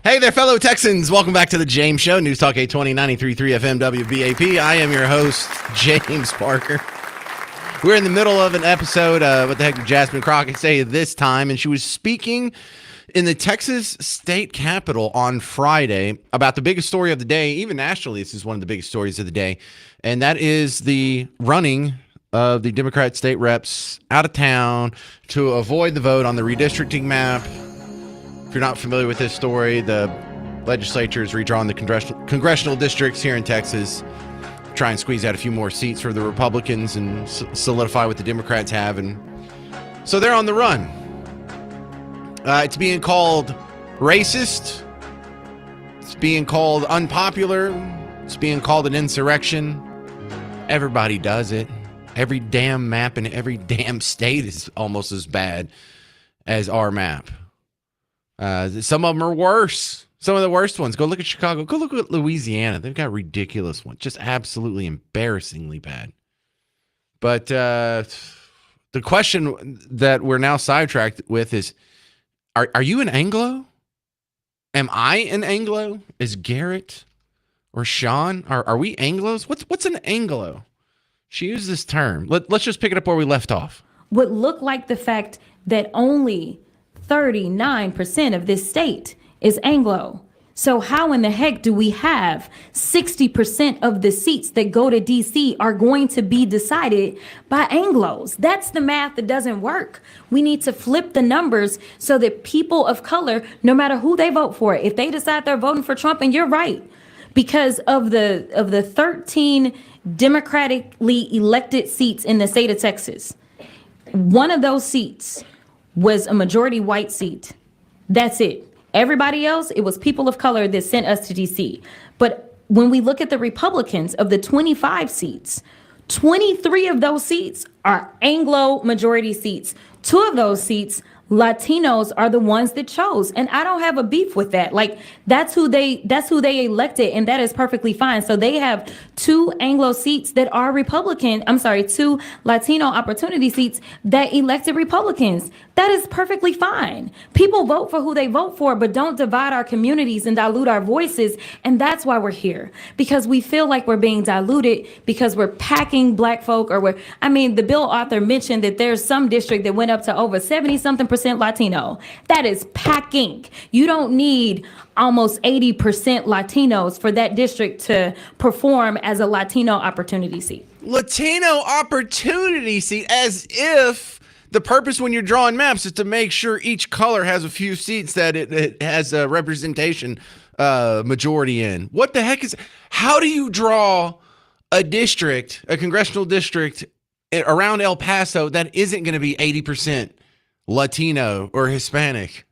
Hey there, fellow Texans. Welcome back to the James Show, News Talk 820, 93.3 FM WBAP. I am your host, James Parker. We're in the middle of an episode of What the Heck Did Jasmine Crockett Say This Time? And she was speaking in the Texas state capitol on Friday about the biggest story of the day. Even nationally, this is one of the biggest stories of the day. And that is the running of the Democrat state reps out of town to avoid the vote on the redistricting map. If you're not familiar with this story, the legislature is redrawing the congressional districts here in Texas, try and squeeze out a few more seats for the Republicans and solidify what the Democrats have. And so they're on the run. It's being called racist. It's being called unpopular. It's being called an insurrection. Everybody does it. Every damn map in every damn state is almost as bad as our map. Some of them are worse. Some of the worst ones. Go look at Chicago. Go look at Louisiana. They've got ridiculous ones. Just absolutely embarrassingly bad. But the question that we're now sidetracked with is, are you an Anglo? Am I an Anglo? Is Garrett or Sean? Are we Anglos? What's an Anglo? She used this term. Let's just pick it up where we left off. Would look like the fact that only 39% of this state is Anglo. So how in the heck do we have 60% of the seats that go to DC are going to be decided by Anglos? That's the math that doesn't work. We need to flip the numbers so that people of color, no matter who they vote for, if they decide they're voting for Trump, and you're right, because of the 13 democratically elected seats in the state of Texas, one of those seats was a majority white seat. That's it. Everybody else, it was people of color that sent us to DC. But when we look at the Republicans, of the 25 seats, 23 of those seats are Anglo majority seats. 2 of those seats, Latinos are the ones that chose. And I don't have a beef with that. Like, that's who they elected, and that is perfectly fine. So they have 2 Anglo seats that are Republican. 2 Latino opportunity seats that elected Republicans. That is perfectly fine. People vote for who they vote for, but don't divide our communities and dilute our voices. And that's why we're here, because we feel like we're being diluted, because we're packing black folk, or the bill author mentioned that there's some district that went up to over 70-something% Latino. That is packing. You don't need almost 80% Latinos for that district to perform as a Latino opportunity seat. Latino opportunity seat, as if the purpose when you're drawing maps is to make sure each color has a few seats that it has a representation majority in. What the heck how do you draw a district, a congressional district around El Paso that isn't going to be 80% Latino or Hispanic?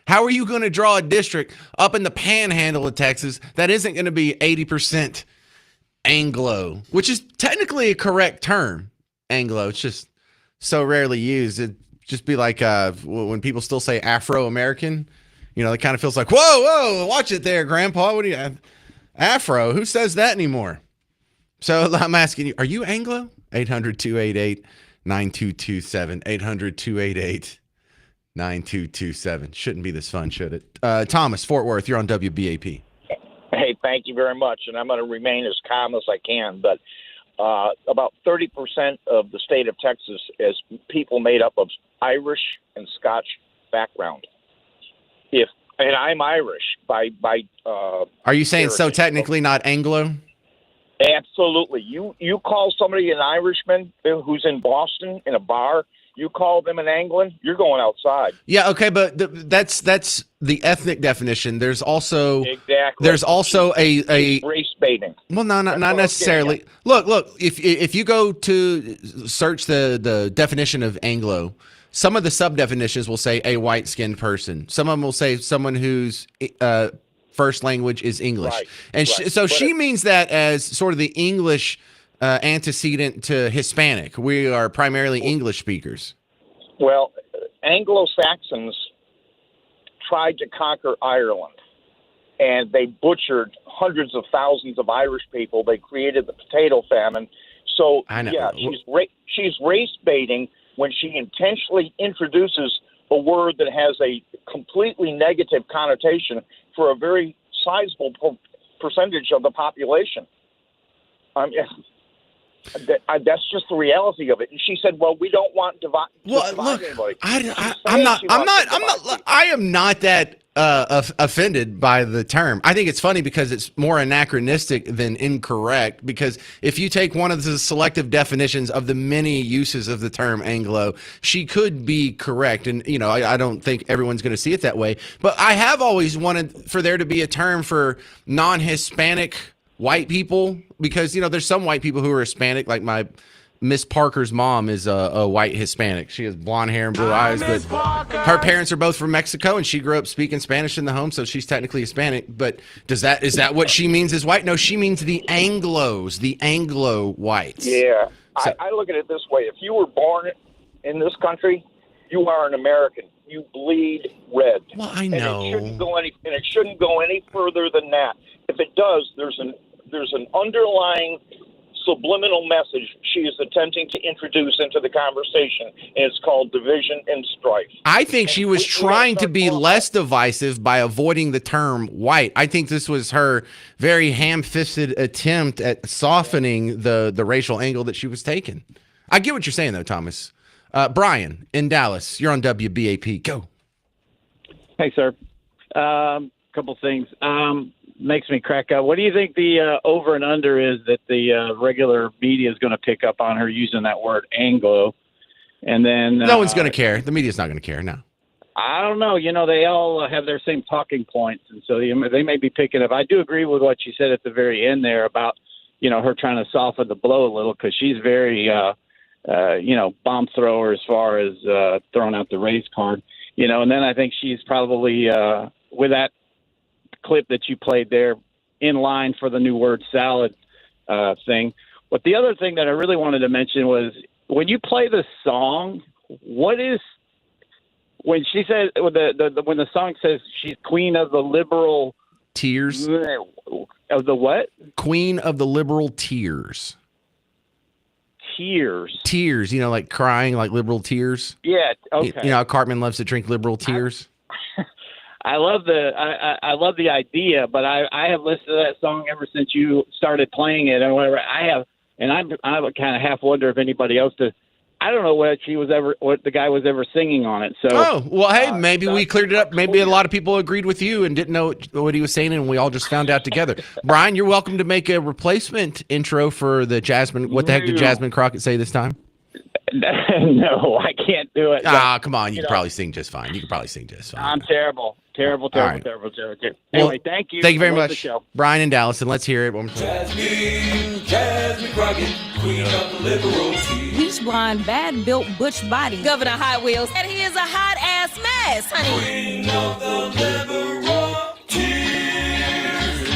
How are you going to draw a district up in the panhandle of Texas that isn't going to be 80% Anglo, which is technically a correct term, Anglo? It's just so rarely used. It'd just be like when people still say Afro-American, it kind of feels like, whoa, watch it there, Grandpa. What do you have? Afro, who says that anymore? So I'm asking you, are you Anglo? 800-288-9227, 800-288-9227. Shouldn't be this fun, should it? Thomas, Fort Worth, you're on WBAP. Hey, thank you very much, and I'm going to remain as calm as I can, but about 30% of the state of Texas is people made up of Irish and Scotch background. And I'm Irish by Are you saying so technically not Anglo? Absolutely. You call somebody an Irishman who's in Boston in a bar, you call them an Anglo, you're going outside. Yeah, okay, but that's the ethnic definition. There's also a race baiting. Well, no, not necessarily. Look. If you go to search the definition of Anglo, some of the sub definitions will say a white skinned person. Some of them will say someone whose first language is English, so she means that as sort of the English antecedent to Hispanic. We are primarily English speakers. Well, Anglo-Saxons tried to conquer Ireland, and they butchered hundreds of thousands of Irish people. They created the potato famine. So, yeah, she's race baiting when she intentionally introduces a word that has a completely negative connotation for a very sizable percentage of the population. That's just the reality of it. And she said, "Well, we don't want to divide anybody." I'm not. I am not that offended by the term. I think it's funny because it's more anachronistic than incorrect. Because if you take one of the selective definitions of the many uses of the term Anglo, she could be correct. And I don't think everyone's going to see it that way. But I have always wanted for there to be a term for non-Hispanic white people, because there's some white people who are Hispanic, like my Miss Parker's mom is a white Hispanic. She has blonde hair and blue eyes, but her parents are both from Mexico, and she grew up speaking Spanish in the home, so she's technically Hispanic. But is that what she means as white? No, she means the Anglos, the Anglo whites. Yeah, So, I look at it this way: if you were born in this country, you are an American. You bleed red. Well, I know. And it shouldn't go any further than that. If it does, there's an underlying subliminal message she is attempting to introduce into the conversation, and it's called division and strife. I think she was trying to be less divisive by avoiding the term white. I think this was her very ham-fisted attempt at softening the racial angle that she was taking. I get what you're saying, though, Thomas. Brian in Dallas, you're on WBAP. Go. Hey, sir. Couple things. Makes me crack up. What do you think the over and under is that the regular media is going to pick up on her using that word Anglo? And then no one's going to care. The media's not going to care. No. I don't know. They all have their same talking points, and so they may be picking up. I do agree with what you said at the very end there about her trying to soften the blow a little, because she's very bomb thrower as far as throwing out the race card. And then I think she's probably with that clip that you played there in line for the new word salad thing. But the other thing that I really wanted to mention was when you play the song, what is when she says when the song says she's queen of the liberal tears of the what? Queen of the liberal tears. Tears, like crying, like liberal tears. Yeah, okay. Cartman loves to drink liberal tears. I love the idea, but I have listened to that song ever since you started playing it and whatever. I kind of half wonder if anybody else does. I don't know what the guy was ever singing on it. So hey, maybe we cleared it up. Maybe a lot of people agreed with you and didn't know what he was saying, and we all just found out together. Brian, you're welcome to make a replacement intro for the Jasmine. What the heck did Jasmine Crockett say this time? No, I can't do it. Come on. You can probably sing just fine. I'm terrible. Right. Terrible. Well, Anyway, thank you. Thank you very much, Brian in Dallas, and let's hear it one more time. Jasmine Crockett, queen of the liberal tea. Bleach blonde, bad built butch body. Governor Hot Wheels. And he is a hot ass mess, honey. Queen of the liberal tears.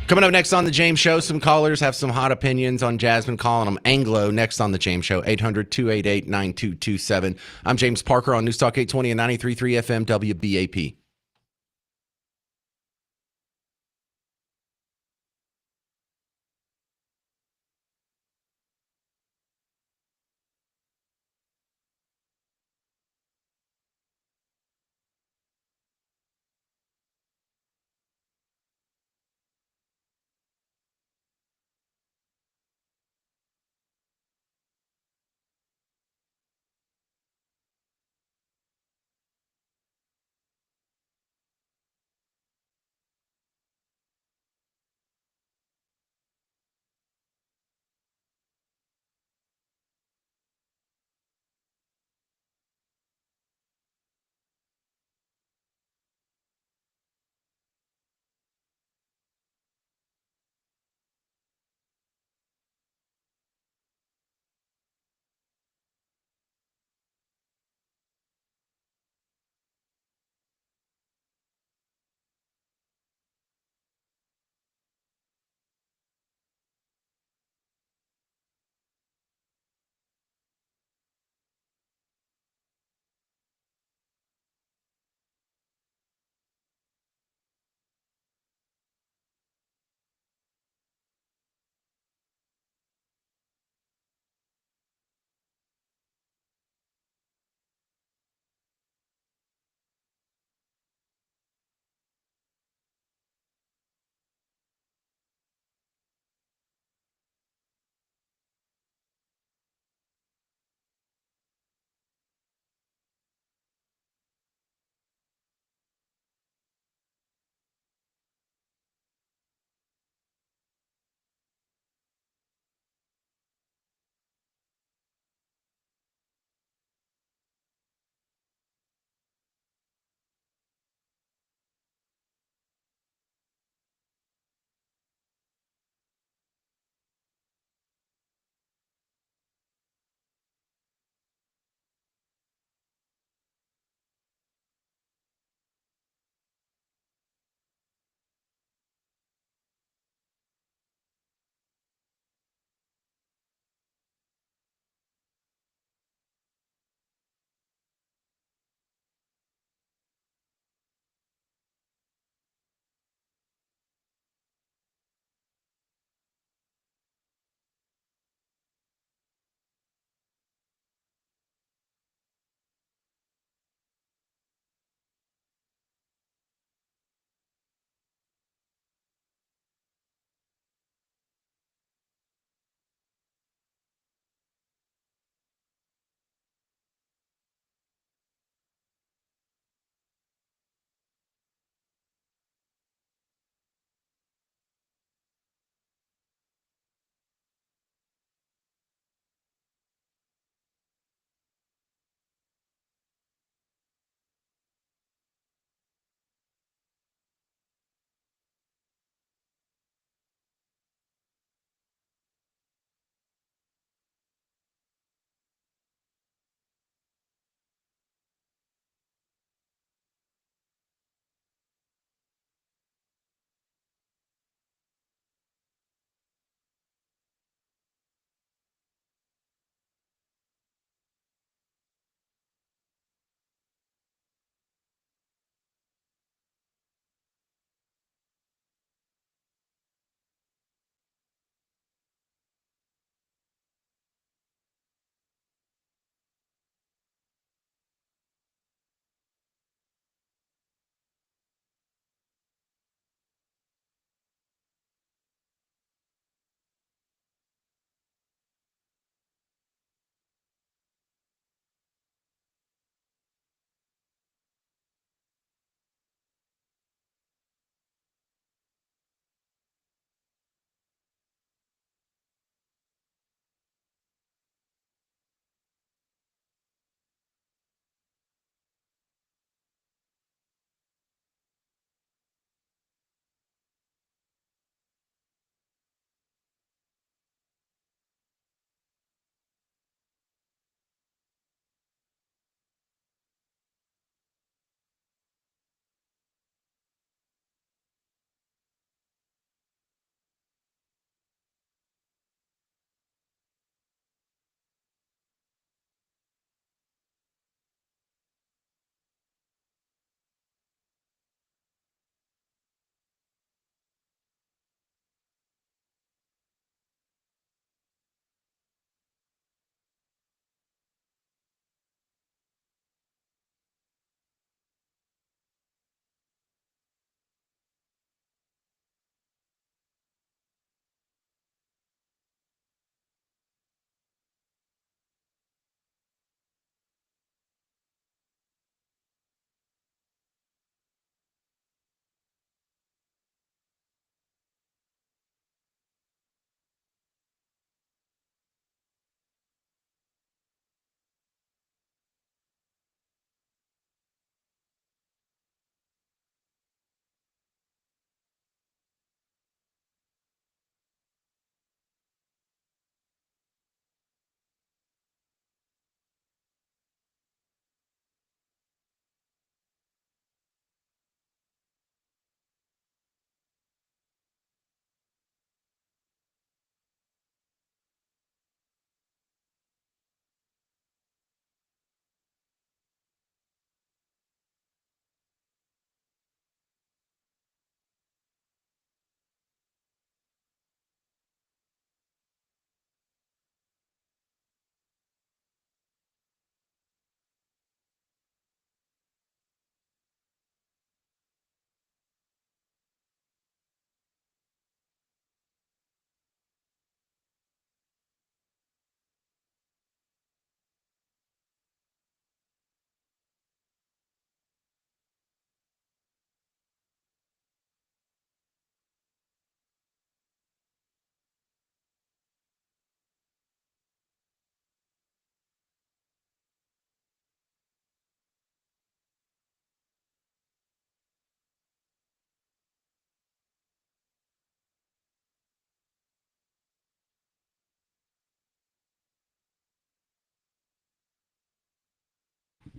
Coming up next on the James Show, some callers have some hot opinions on Jasmine, calling them Anglo. Next on the James Show, 800-288-9227. I'm James Parker on News Talk 820 and 93.3 FM WBAP.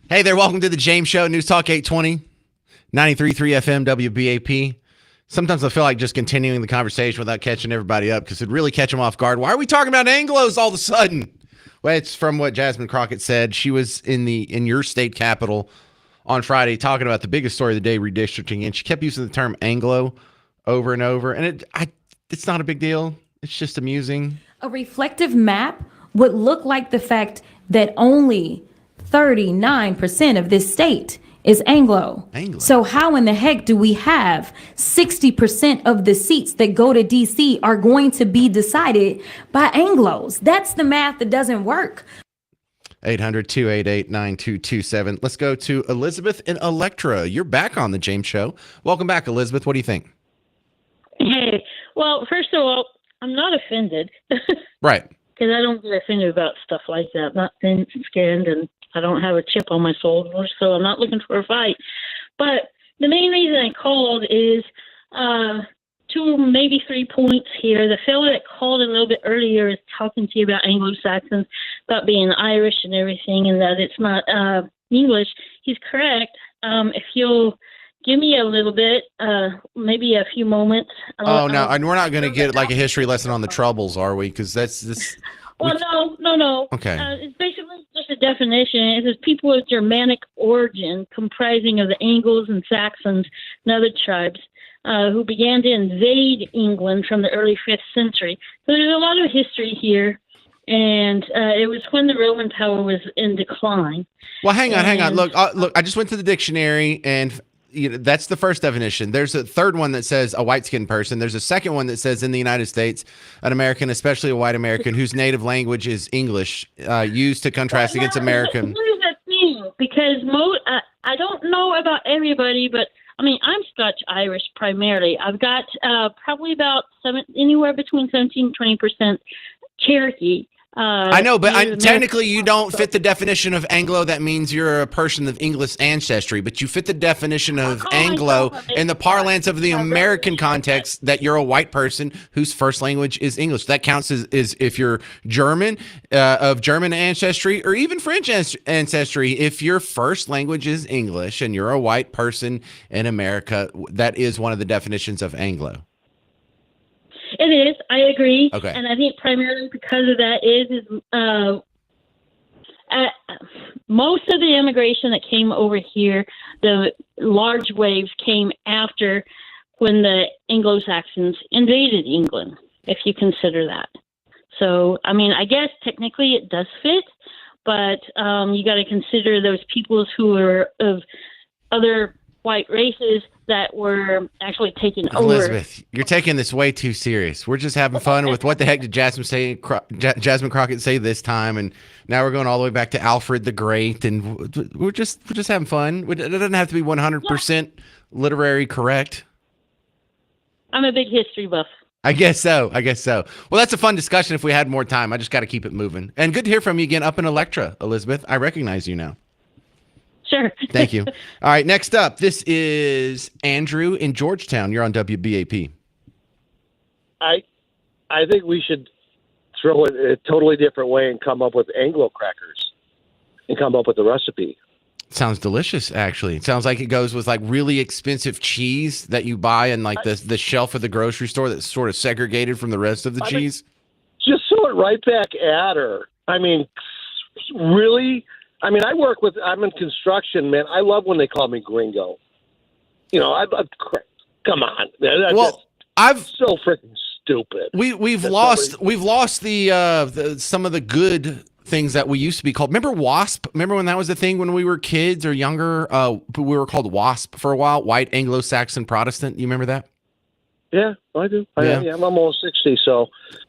Hey there, welcome to the James Show, News Talk 820, 93.3 FM WBAP. Sometimes I feel like just continuing the conversation without catching everybody up because it'd really catch them off guard. Why are we talking about Anglos all of a sudden? Well, it's from what Jasmine Crockett said. She was in your state capital on Friday talking about the biggest story of the day, redistricting, and she kept using the term Anglo over and over. And it's not a big deal. It's just amusing. A reflective map would look like the fact that only 39% of this state is Anglo. So how in the heck do we have 60% of the seats that go to DC are going to be decided by Anglos? That's the math that doesn't work. 800-288-9227. Let's go to Elizabeth in Electra. You're back on the James Show. Welcome back, Elizabeth. What do you think? Hey, well, first of all, I'm not offended. Right. Because I don't get offended about stuff like that. I'm not thin-skinned, and I don't have a chip on my shoulder, so I'm not looking for a fight. But the main reason I called is 2, maybe 3 points here. The fellow that called a little bit earlier is talking to you about Anglo-Saxons, about being Irish and everything, and that it's not English. He's correct. If you'll give me a little bit, maybe a few moments. No, and we're not going to get like a history lesson on the Troubles, are we? Because that's this. Well, no. Okay. It's basically just a definition. It says people of Germanic origin, comprising of the Angles and Saxons and other tribes, who began to invade England from the early 5th century. So there's a lot of history here, and it was when the Roman power was in decline. Well, hang on. Look, I just went to the dictionary, and that's the first definition. There's a third one that says a white-skinned person. There's a second one that says in the United States, an American, especially a white American, whose native language is English, used to contrast against American. Here's the thing, because I don't know about everybody, but I mean, I'm Scotch-Irish primarily. I've got probably about anywhere between 17 and 20% Cherokee. I know, but technically you don't fit the definition of Anglo. That means you're a person of English ancestry, but you fit the definition of Anglo in the parlance of the American context that you're a white person whose first language is English. That counts as if you're German, of German ancestry, or even French ancestry. If your first language is English and you're a white person in America, that is one of the definitions of Anglo. It is. I agree. Okay. And I think primarily because of that is most of the immigration that came over here, the large waves came after when the Anglo-Saxons invaded England, if you consider that. So, I mean, I guess technically it does fit, but you got to consider those peoples who are of other white races that were actually taken over. Elizabeth, you're taking this way too serious. We're just having fun with what the heck did Jasmine Crockett say this time, and now we're going all the way back to Alfred the Great, and we're just having fun. It doesn't have to be 100% literary correct. I'm a big history buff. I guess so. Well, that's a fun discussion if we had more time. I just got to keep it moving. And good to hear from you again up in Electra, Elizabeth. I recognize you now. Sure. Thank you. All right, next up, this is Andrew in Georgetown. You're on WBAP. I think we should throw it a totally different way and come up with Anglo crackers and come up with the recipe. Sounds delicious, actually. It sounds like it goes with like really expensive cheese that you buy in like the shelf of the grocery store that's sort of segregated from the rest of the cheese. Just throw it right back at her. I mean, really? I mean, I'm in construction, man. I love when they call me gringo. You know, come on. That's so freaking stupid. We've lost the some of the good things that we used to be called. Remember WASP? Remember when that was a thing when we were kids or younger? We were called WASP for a while, White Anglo-Saxon Protestant. You remember that? Yeah, I do. I'm almost 60, so.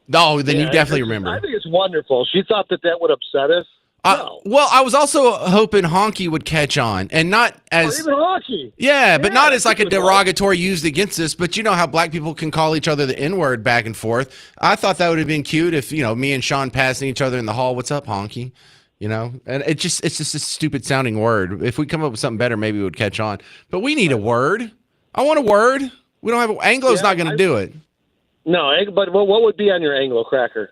No, then you definitely remember. I think it's wonderful. She thought that would upset us. No. Well, I was also hoping honky would catch on, and not as even honky. Yeah, but not as like a derogatory used against us. But you know how black people can call each other the N-word back and forth. I thought that would have been cute if me and Sean passing each other in the hall. What's up, honky? And it's just a stupid sounding word. If we come up with something better, maybe it would catch on. But we need a word. I want a word. We don't have Anglo's not going to do it. No, but what would be on your Anglo cracker?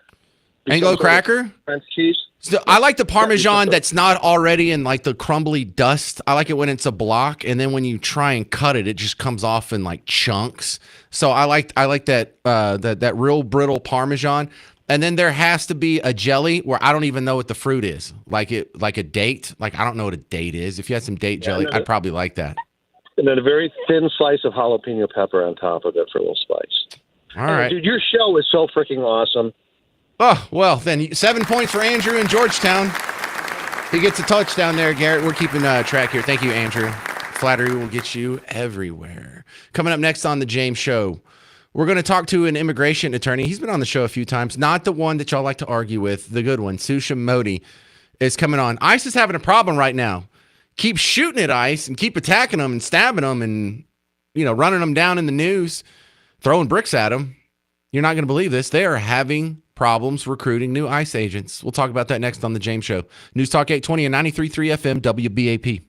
Anglo cracker? French cheese. So I like the Parmesan that's not already in like the crumbly dust. I like it when it's a block, and then when you try and cut it, it just comes off in like chunks. So I like that that real brittle Parmesan. And then there has to be a jelly where I don't even know what the fruit is, like a date. Like I don't know what a date is. If you had some date jelly, I'd probably like that. And then a very thin slice of jalapeno pepper on top of it for a little spice. All right, dude, your show is so freaking awesome. Oh, well, then 7 points for Andrew in Georgetown. He gets a touchdown there, Garrett. We're keeping track here. Thank you, Andrew. Flattery will get you everywhere. Coming up next on The James Show, we're going to talk to an immigration attorney. He's been on the show a few times. Not the one that y'all like to argue with, the good one. Susha Modi is coming on. ICE is having a problem right now. Keep shooting at ICE and keep attacking them and stabbing them and, running them down in the news, throwing bricks at them. You're not going to believe this. They are having problems recruiting new ICE agents. We'll talk about that next on The James Show. News Talk 820 and 93.3 FM WBAP.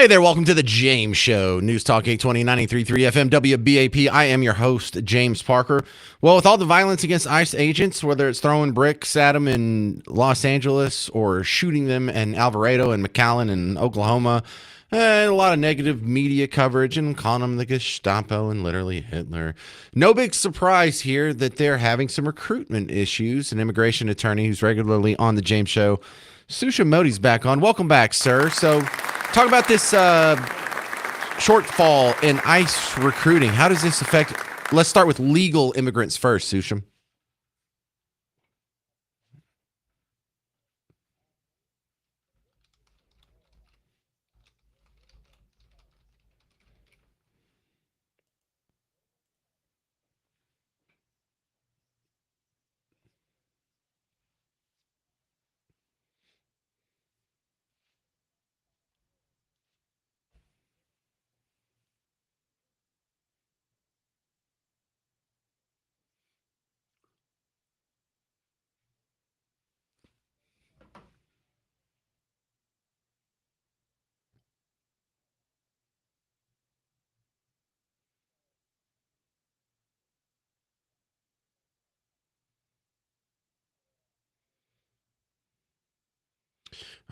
Hey there, welcome to the James Show, News Talk 820, 93.3 FM, WBAP. I am your host, James Parker. Well, with all the violence against ICE agents, whether it's throwing bricks at them in Los Angeles or shooting them in Alvarado and McAllen in Oklahoma, a lot of negative media coverage and calling them the Gestapo and literally Hitler. No big surprise here that they're having some recruitment issues. An immigration attorney who's regularly on the James Show, Susha Modi's back on. Welcome back, sir. So talk about this shortfall in ICE recruiting. How does this affect? Let's start with legal immigrants first, Susha.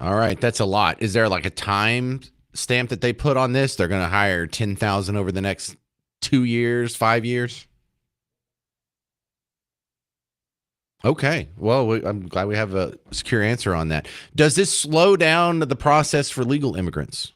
All right, that's a lot. Is there like a time stamp that they put on this? They're going to hire 10,000 over the next 2 years, 5 years? Okay. Well, I'm glad we have a secure answer on that. Does this slow down the process for legal immigrants?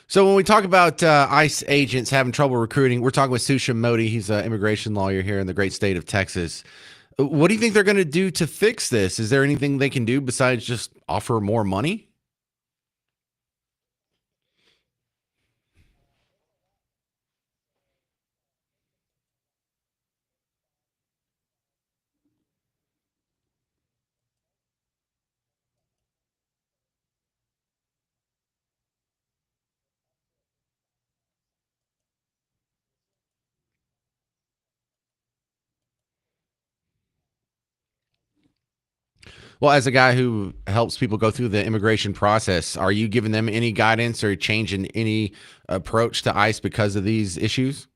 So when we talk about ICE agents having trouble recruiting, we're talking with Susha Modi. He's an immigration lawyer here in the great state of Texas. What do you think they're going to do to fix this? Is there anything they can do besides just offer more money? Well, as a guy who helps people go through the immigration process, are you giving them any guidance or changing any approach to ICE because of these issues?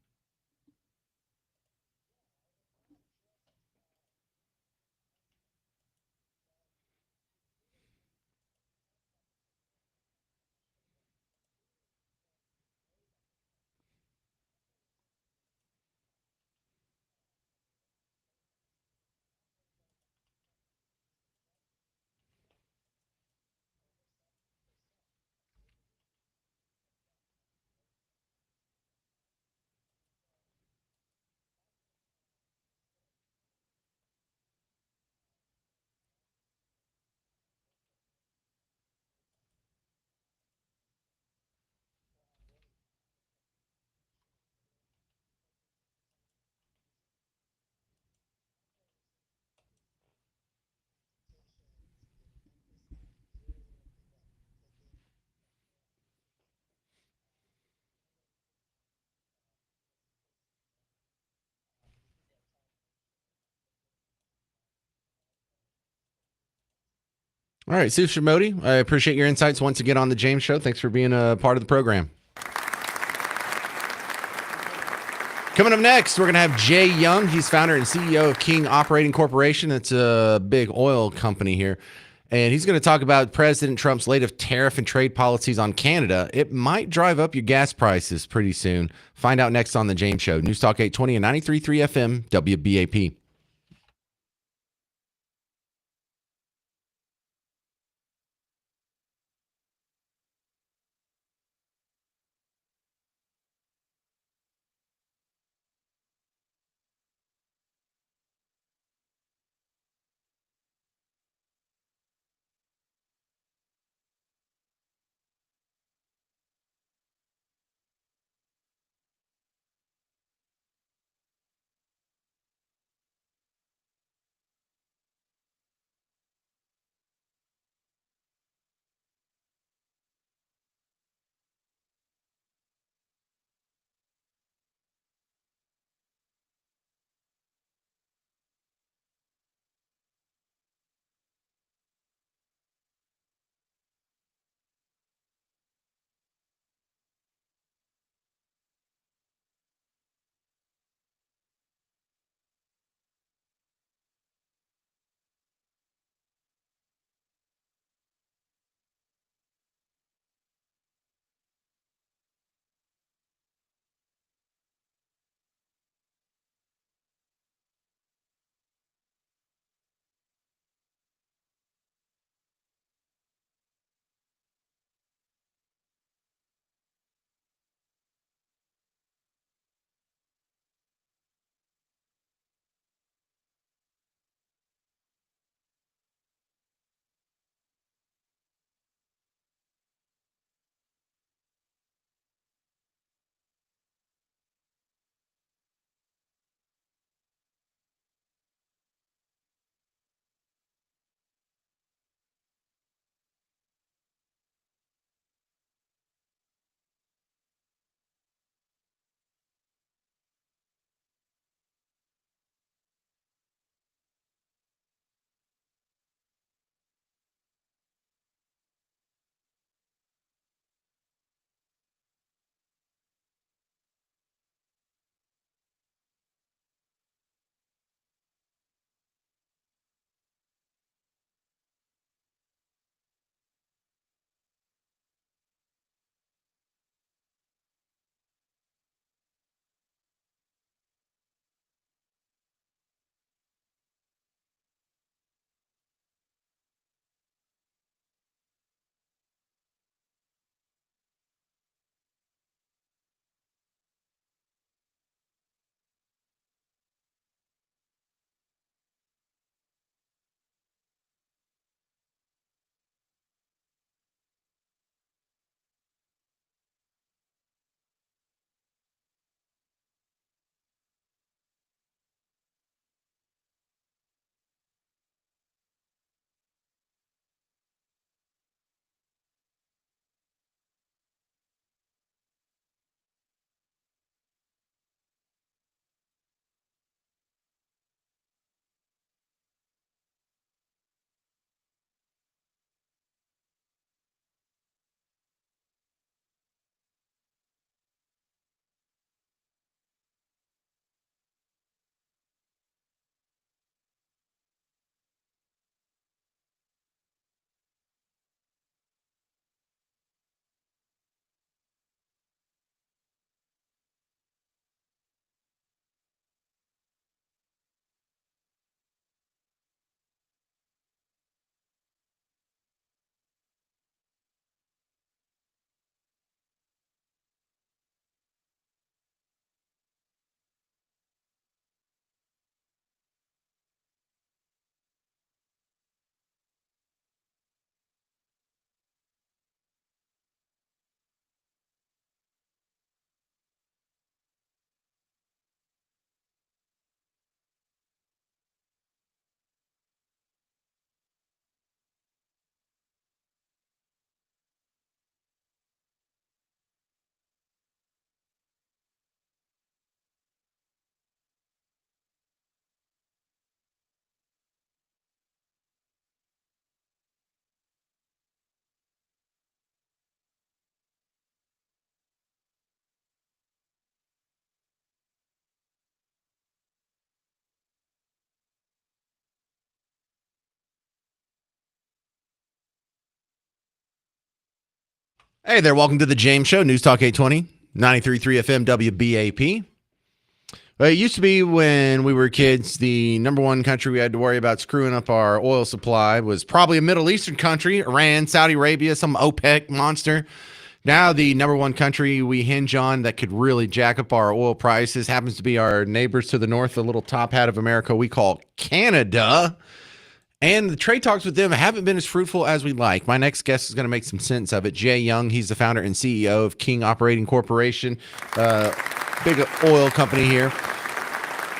All right, Susha Modi, I appreciate your insights once again on the James Show. Thanks for being a part of the program. Coming up next, we're going to have Jay Young. He's founder and CEO of King Operating Corporation. It's a big oil company here. And he's going to talk about President Trump's latest tariff and trade policies on Canada. It might drive up your gas prices pretty soon. Find out next on The James Show. News Talk 820 and 93.3 FM, WBAP. Hey there, welcome to the James Show, News Talk 820, 93.3 FM WBAP. Well, it used to be when we were kids, the number one country we had to worry about screwing up our oil supply was probably a Middle Eastern country, Iran, Saudi Arabia, some OPEC monster. Now the number one country we hinge on that could really jack up our oil prices happens to be our neighbors to the north, the little top hat of America we call Canada. And the trade talks with them haven't been as fruitful as we like. My next guest is going to make some sense of it. Jay Young, he's the founder and CEO of King Operating Corporation, big oil company here.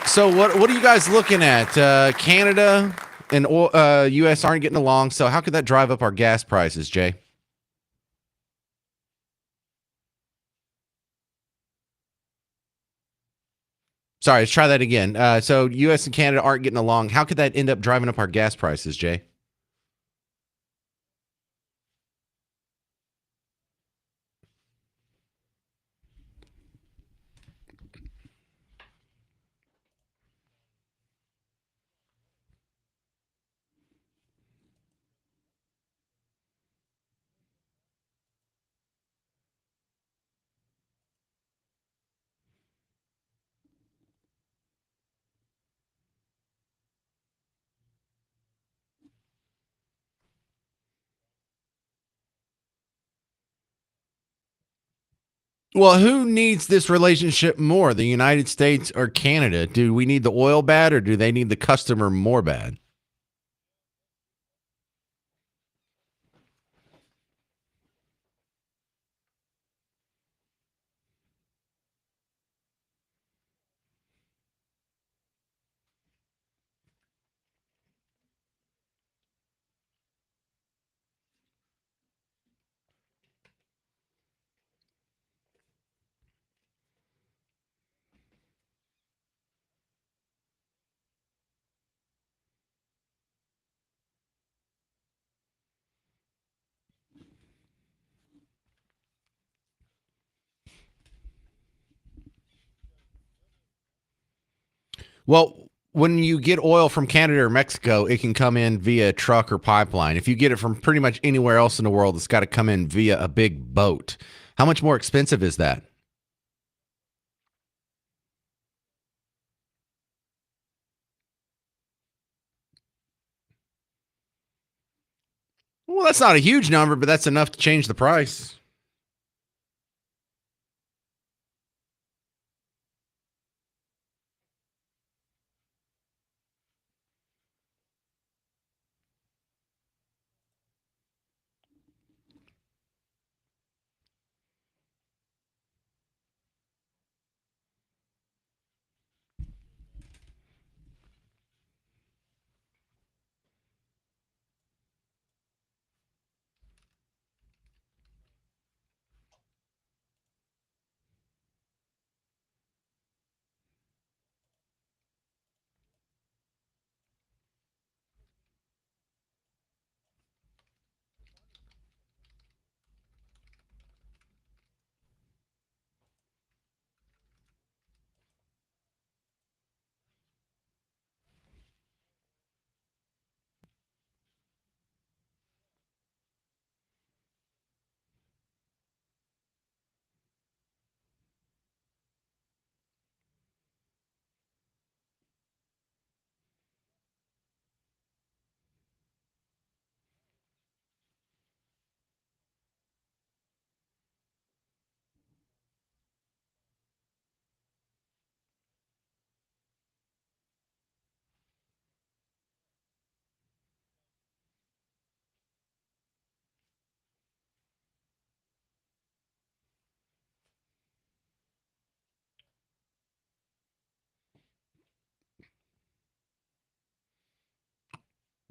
So what are you guys looking at? Canada and U.S. aren't getting along, so how could that drive up our gas prices, Jay? Sorry, let's try that again. So U.S. and Canada aren't getting along. How could that end up driving up our gas prices, Jay? Well, who needs this relationship more, the United States or Canada? Do we need the oil bad or do they need the customer more bad? Well, when you get oil from Canada or Mexico, it can come in via truck or pipeline. If you get it from pretty much anywhere else in the world, it's got to come in via a big boat. How much more expensive is that? Well, that's not a huge number, but that's enough to change the price.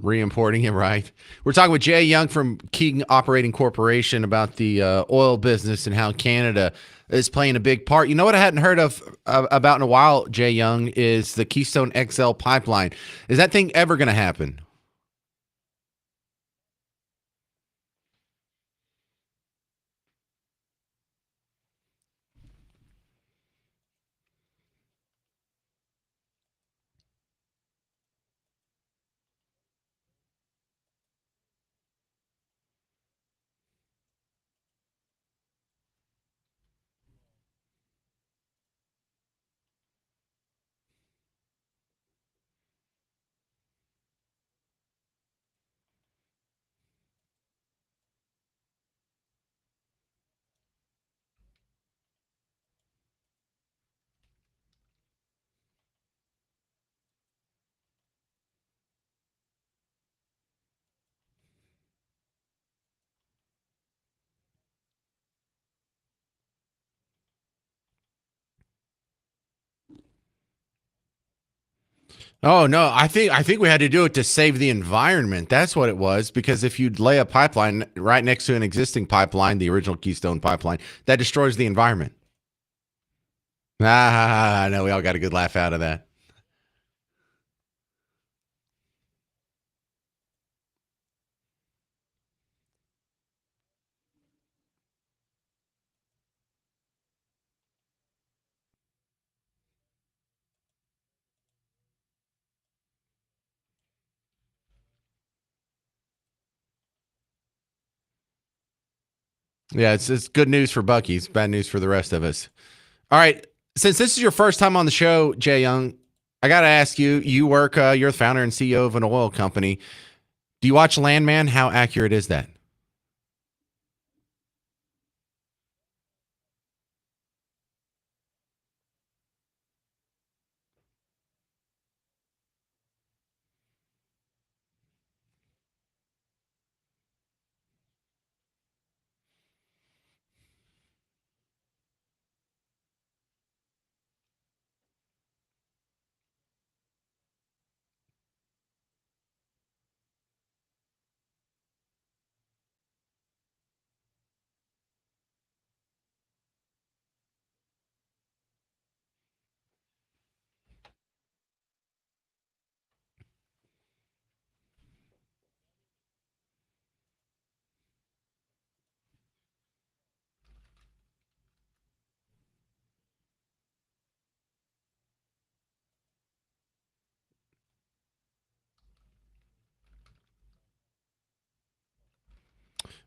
Reimporting it, right? We're talking with Jay Young from King Operating Corporation about the oil business and how Canada is playing a big part. You know what I hadn't heard of about in a while, Jay Young, is the Keystone XL pipeline. Is that thing ever going to happen? Oh no, I think we had to do it to save the environment. That's what it was. Because if you'd lay a pipeline right next to an existing pipeline, the original Keystone pipeline, that destroys the environment. I know we all got a good laugh out of that. Yeah, it's good news for Bucky. It's bad news for the rest of us. All right, since this is your first time on the show, Jay Young, I got to ask you. You work. You're the founder and CEO of an oil company. Do you watch Landman? How accurate is that?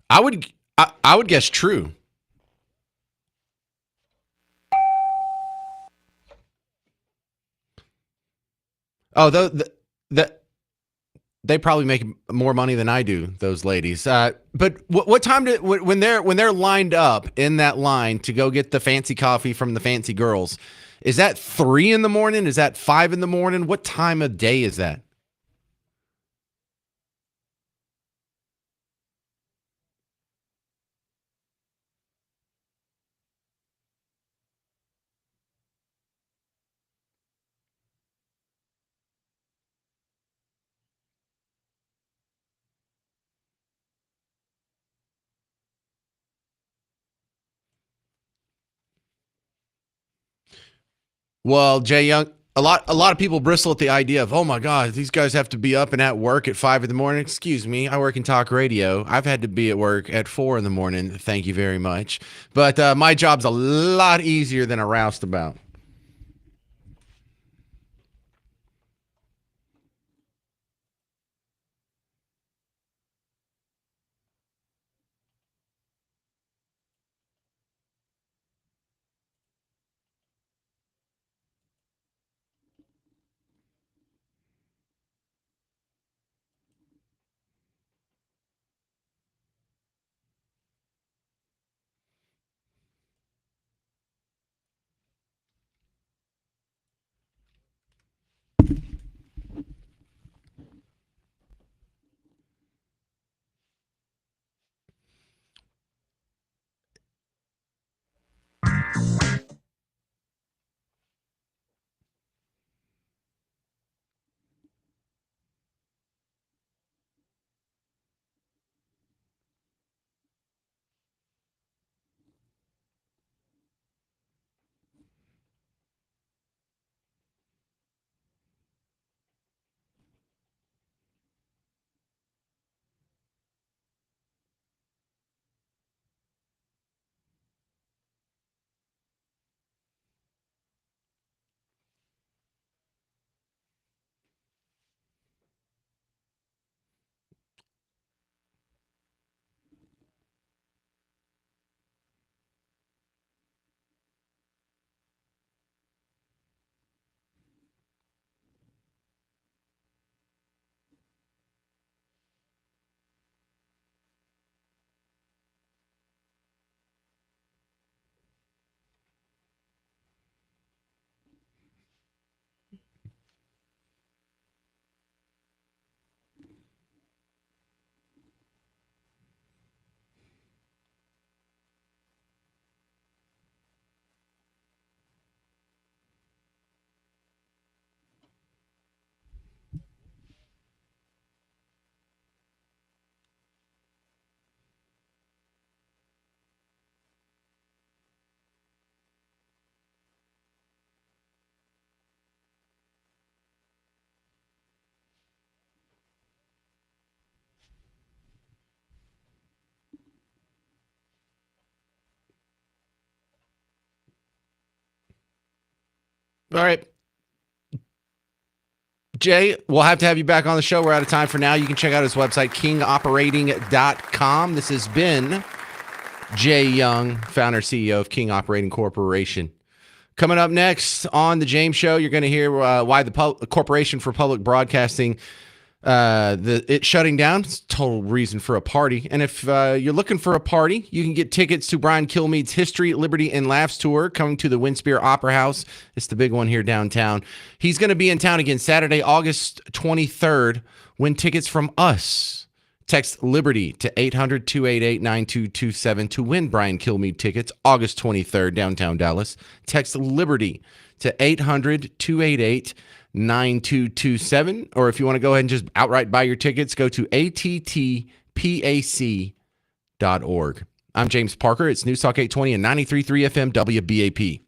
I would guess true. Oh, the they probably make more money than I do. Those ladies. But what time do when they're lined up in that line to go get the fancy coffee from the fancy girls? Is that 3 in the morning? Is that 5 in the morning? What time of day is that? Well, Jay Young, a lot of people bristle at the idea of, oh my God, these guys have to be up and at work at 5 in the morning. Excuse me, I work in talk radio. I've had to be at work at 4 in the morning. Thank you very much. But my job's a lot easier than a roustabout. All right. Jay, we'll have to have you back on the show. We're out of time for now. You can check out his website, kingoperating.com. This has been Jay Young, founder CEO of King Operating Corporation. Coming up next on the James Show, you're going to hear why the Corporation for Public Broadcasting, it's shutting down. It's a total reason for a party. And if you're looking for a party, you can get tickets to Brian Kilmeade's History, Liberty, and Laughs tour coming to the Winspear Opera House. It's the big one here downtown. He's going to be in town again Saturday, August 23rd. Win tickets from us. Text Liberty to 800-288-9227 to win Brian Kilmeade tickets August 23rd, downtown Dallas. Text Liberty to 800-288-9227. Or if you want to go ahead and just outright buy your tickets, go to attpac.org. I'm James Parker. It's News Talk 820 and 93.3 FM WBAP.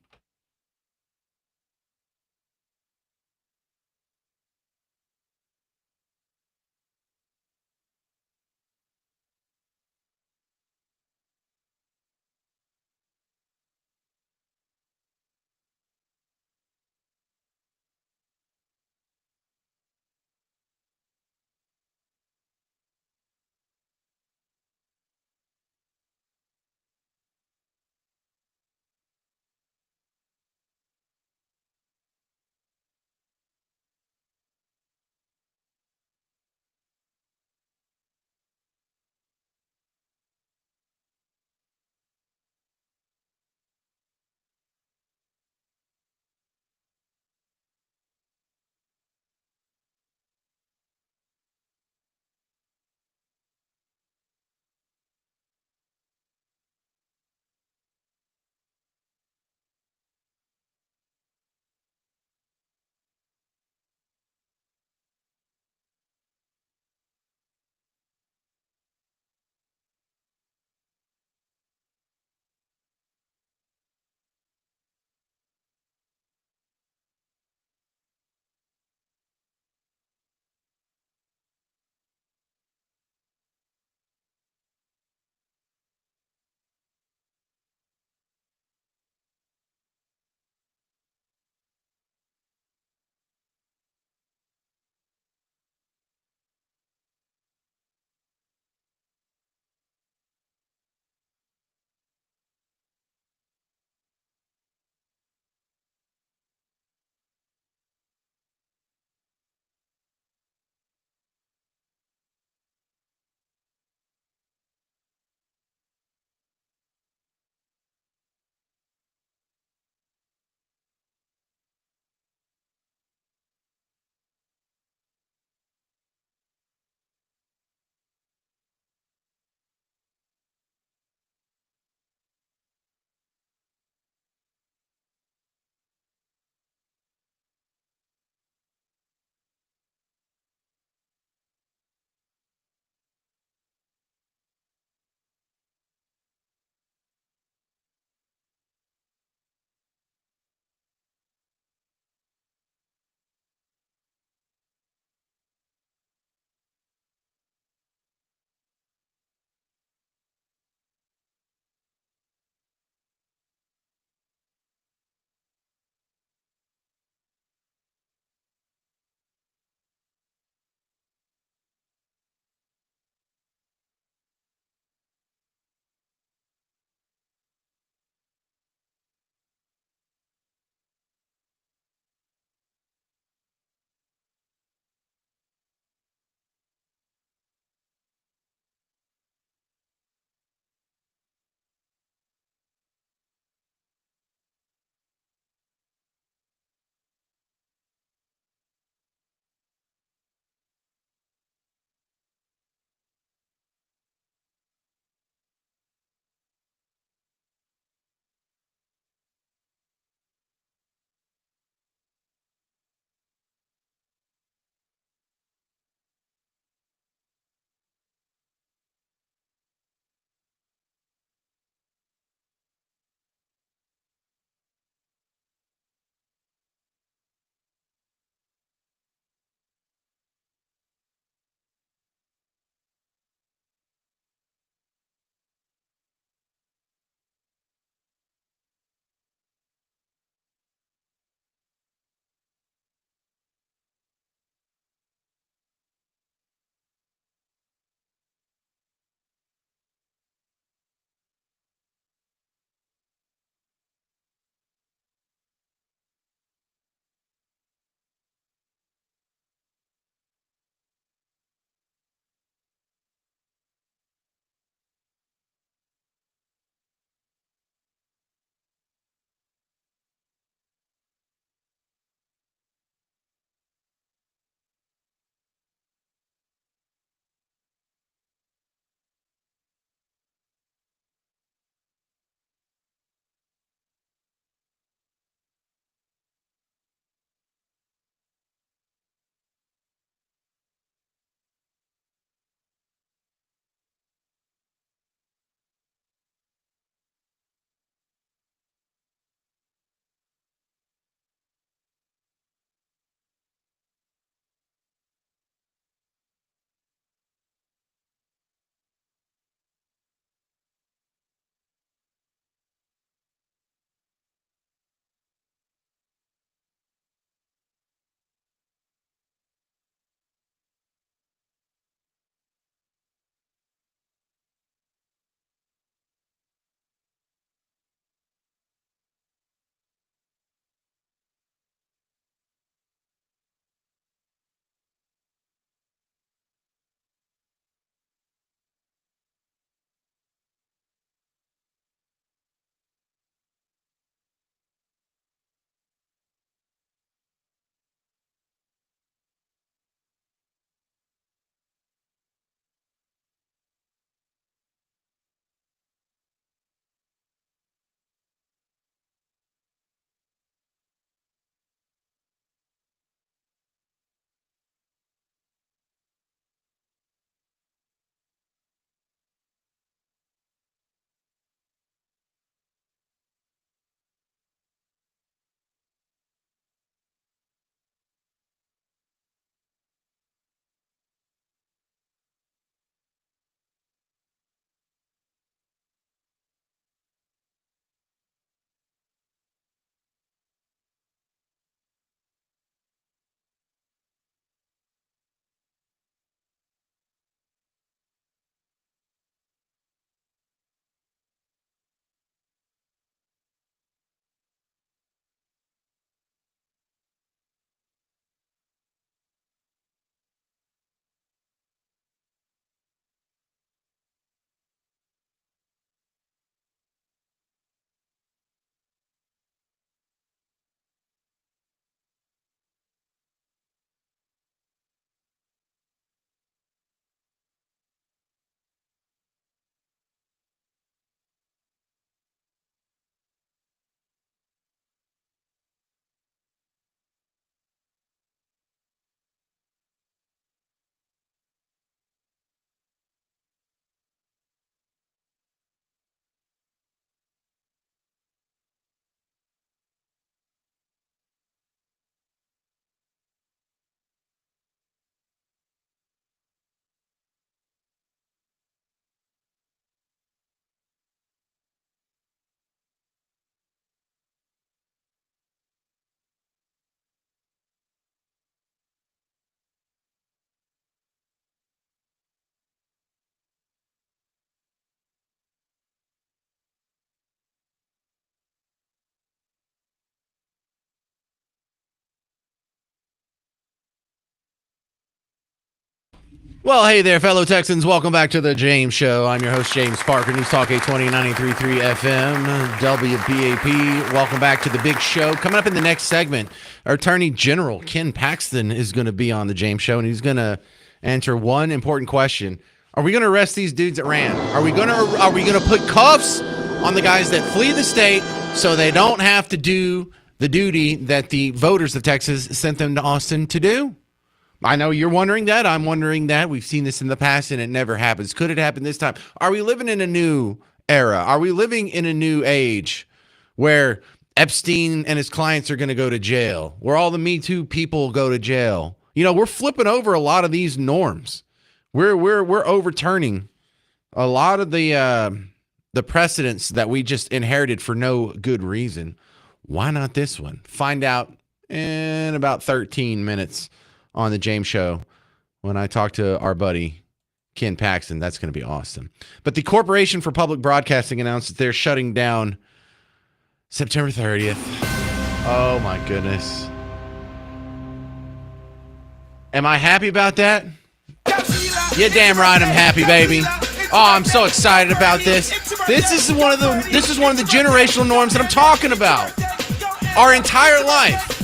Well, hey there, fellow Texans. Welcome back to the James Show. I'm your host, James Parker, News Talk 820, 93.3 FM, WBAP. Welcome back to the big show. Coming up in the next segment, our Attorney General, Ken Paxton, is going to be on the James Show, and he's going to answer one important question. Are we going to arrest these dudes that ran? Are we going to put cuffs on the guys that flee the state so they don't have to do the duty that the voters of Texas sent them to Austin to do? I know you're wondering that. I'm wondering that. We've seen this in the past, and it never happens. Could it happen this time? Are we living in a new era? Are we living in a new age where Epstein and his clients are going to go to jail, where all the Me Too people go to jail? You know, we're flipping over a lot of these norms. We're overturning a lot of the precedents that we just inherited for no good reason. Why not this one? Find out in about 13 minutes on the James Show when I talk to our buddy Ken Paxton. That's going to be awesome. But the Corporation for Public Broadcasting announced that they're shutting down September 30th. Oh my goodness. Am I happy about that? Yeah, damn right I'm happy, baby. Oh, I'm so excited about this. This is one of the generational norms that I'm talking about. Our entire life.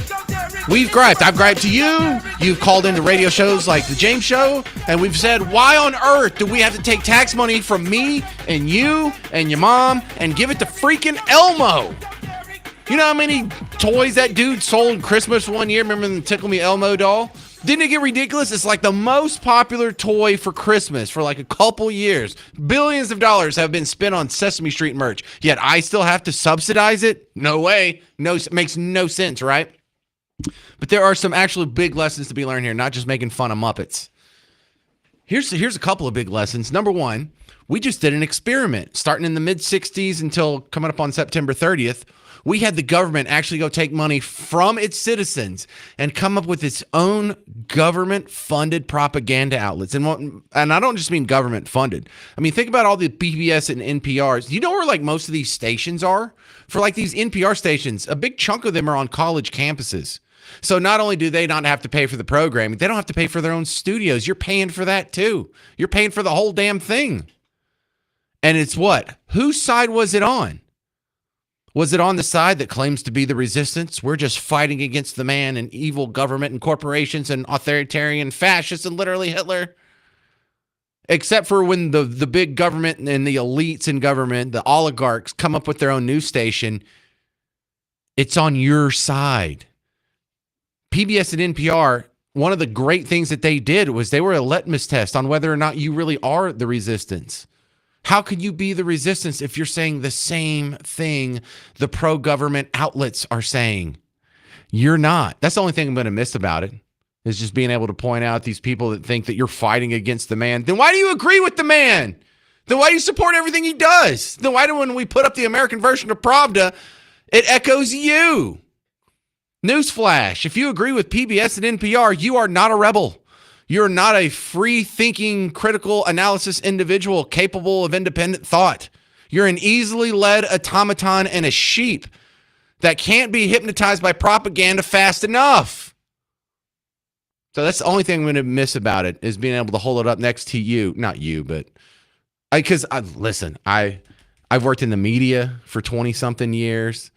We've griped. I've griped to you. You've called into radio shows like the James Show, and we've said, why on earth do we have to take tax money from me and you and your mom and give it to freaking Elmo? You know how many toys that dude sold Christmas one year? Remember the Tickle Me Elmo doll? Didn't it get ridiculous? It's like the most popular toy for Christmas for like a couple years. Billions of dollars have been spent on Sesame Street merch, yet I still have to subsidize it? No way. No, it makes no sense, right? But there are some actually big lessons to be learned here, not just making fun of Muppets. Here's a couple of big lessons. Number one, we just did an experiment starting in the mid-'60s until coming up on September 30th. We had the government actually go take money from its citizens and come up with its own government-funded propaganda outlets. And I don't just mean government-funded. I mean, think about all the PBS and NPRs. You know where like most of these stations are? For like these NPR stations, a big chunk of them are on college campuses. So not only do they not have to pay for the programming, they don't have to pay for their own studios. You're paying for that too. You're paying for the whole damn thing. And it's what? Whose side was it on? Was it on the side that claims to be the resistance? We're just fighting against the man and evil government and corporations and authoritarian fascists and literally Hitler. Except for when the big government and the elites in government, the oligarchs, come up with their own news station, it's on your side. PBS and NPR, one of the great things that they did was they were a litmus test on whether or not you really are the resistance. How could you be the resistance if you're saying the same thing the pro-government outlets are saying? You're not. That's the only thing I'm going to miss about it, is just being able to point out these people that think that you're fighting against the man. Then why do you agree with the man? Then why do you support everything he does? Then why do when we put up the American version of Pravda, it echoes you? Newsflash, if you agree with PBS and NPR, you are not a rebel. You're not a free-thinking, critical analysis individual capable of independent thought. You're an easily led automaton and a sheep that can't be hypnotized by propaganda fast enough. So that's the only thing I'm going to miss about it, is being able to hold it up next to you. Not you, but because listen, I've worked in the media for 20-something years.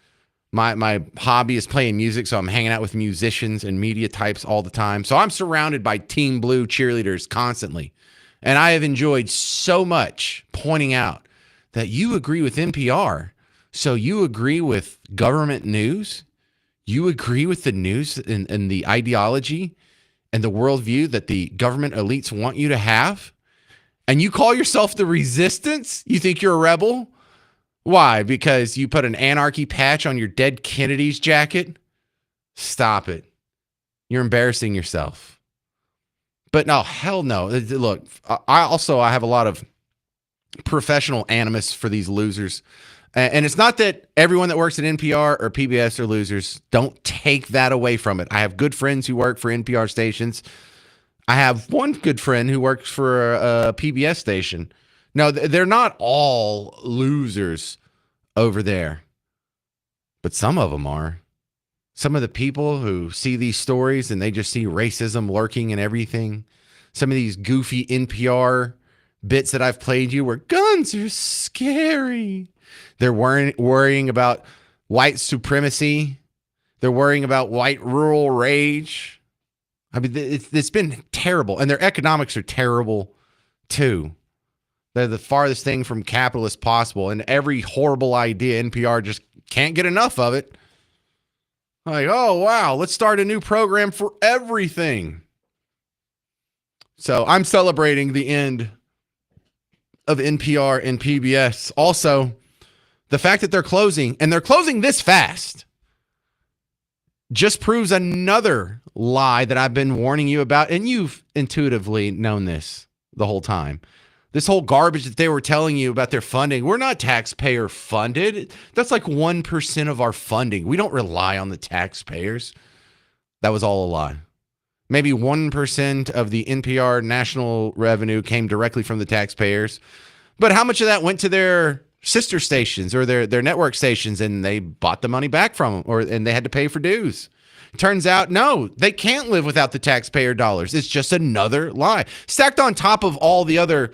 My hobby is playing music, so I'm hanging out with musicians and media types all the time. So I'm surrounded by Team Blue cheerleaders constantly. And I have enjoyed so much pointing out that you agree with NPR. So you agree with government news? You agree with the news and the ideology and the worldview that the government elites want you to have? And you call yourself the resistance? You think you're a rebel? Why? Because you put an anarchy patch on your dead Kennedy's jacket? Stop it. You're embarrassing yourself. But no, hell no. Look, I have a lot of professional animus for these losers. And it's not that everyone that works at NPR or PBS are losers. Don't take that away from it. I have good friends who work for NPR stations. I have one good friend who works for a PBS station. No, they're not all losers over there, but some of them are. Some of the people who see these stories and they just see racism lurking in everything. some of these goofy NPR bits that I've played you where guns are scary. They're worrying about white supremacy. They're worrying about white rural rage. I mean, it's been terrible. And their economics are terrible, too. They're the farthest thing from capitalist possible. And every horrible idea, NPR just can't get enough of it. Like, oh, wow, let's start a new program for everything. So I'm celebrating the end of NPR and PBS. Also, the fact that they're closing, and they're closing this fast, just proves another lie that I've been warning you about, and you've intuitively known this the whole time. This whole garbage that they were telling you about their funding, we're not taxpayer funded. That's like 1% of our funding. We don't rely on the taxpayers. That was all a lie. Maybe 1% of the NPR national revenue came directly from the taxpayers. But how much of that went to their sister stations or their network stations, and they bought the money back from them, and they had to pay for dues? Turns out, no, they can't live without the taxpayer dollars. It's just another lie. Stacked on top of all the other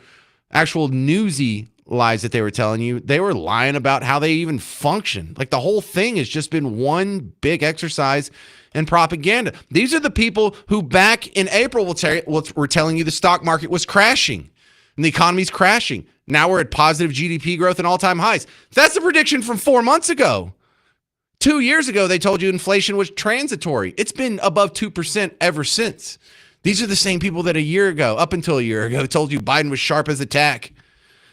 actual newsy lies that they were telling you, they were lying about how they even function. Like the whole thing has just been one big exercise in propaganda. These are the people who back in April were telling you the stock market was crashing and the economy's crashing. Now we're at positive GDP growth and all-time highs. That's a prediction from 4 months ago. 2 years ago, they told you inflation was transitory. It's been above 2% ever since. These are the same people that up until a year ago, told you Biden was sharp as a tack.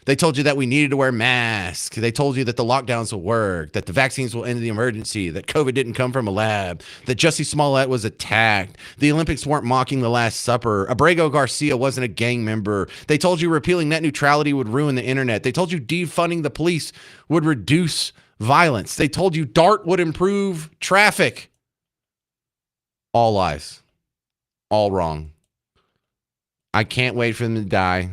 They told you that we needed to wear masks. They told you that the lockdowns will work, that the vaccines will end the emergency, that COVID didn't come from a lab, that Jussie Smollett was attacked, the Olympics weren't mocking the Last Supper, Abrego Garcia wasn't a gang member. They told you repealing net neutrality would ruin the internet. They told you defunding the police would reduce violence. They told you DART would improve traffic. All lies. All wrong. I can't wait for them to die.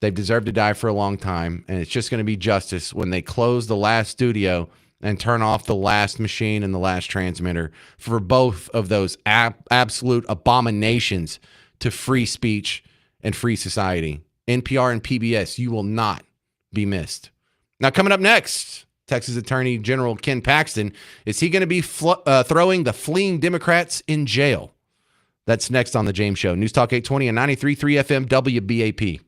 They've deserved to die for a long time, and it's just going to be justice when they close the last studio and turn off the last machine and the last transmitter for both of those absolute abominations to free speech and free society. NPR and PBS, you will not be missed. Now, coming up next, Texas Attorney General Ken Paxton, is he going to be throwing the fleeing Democrats in jail? That's next on The James Show. News Talk 820 and 93.3 FM WBAP.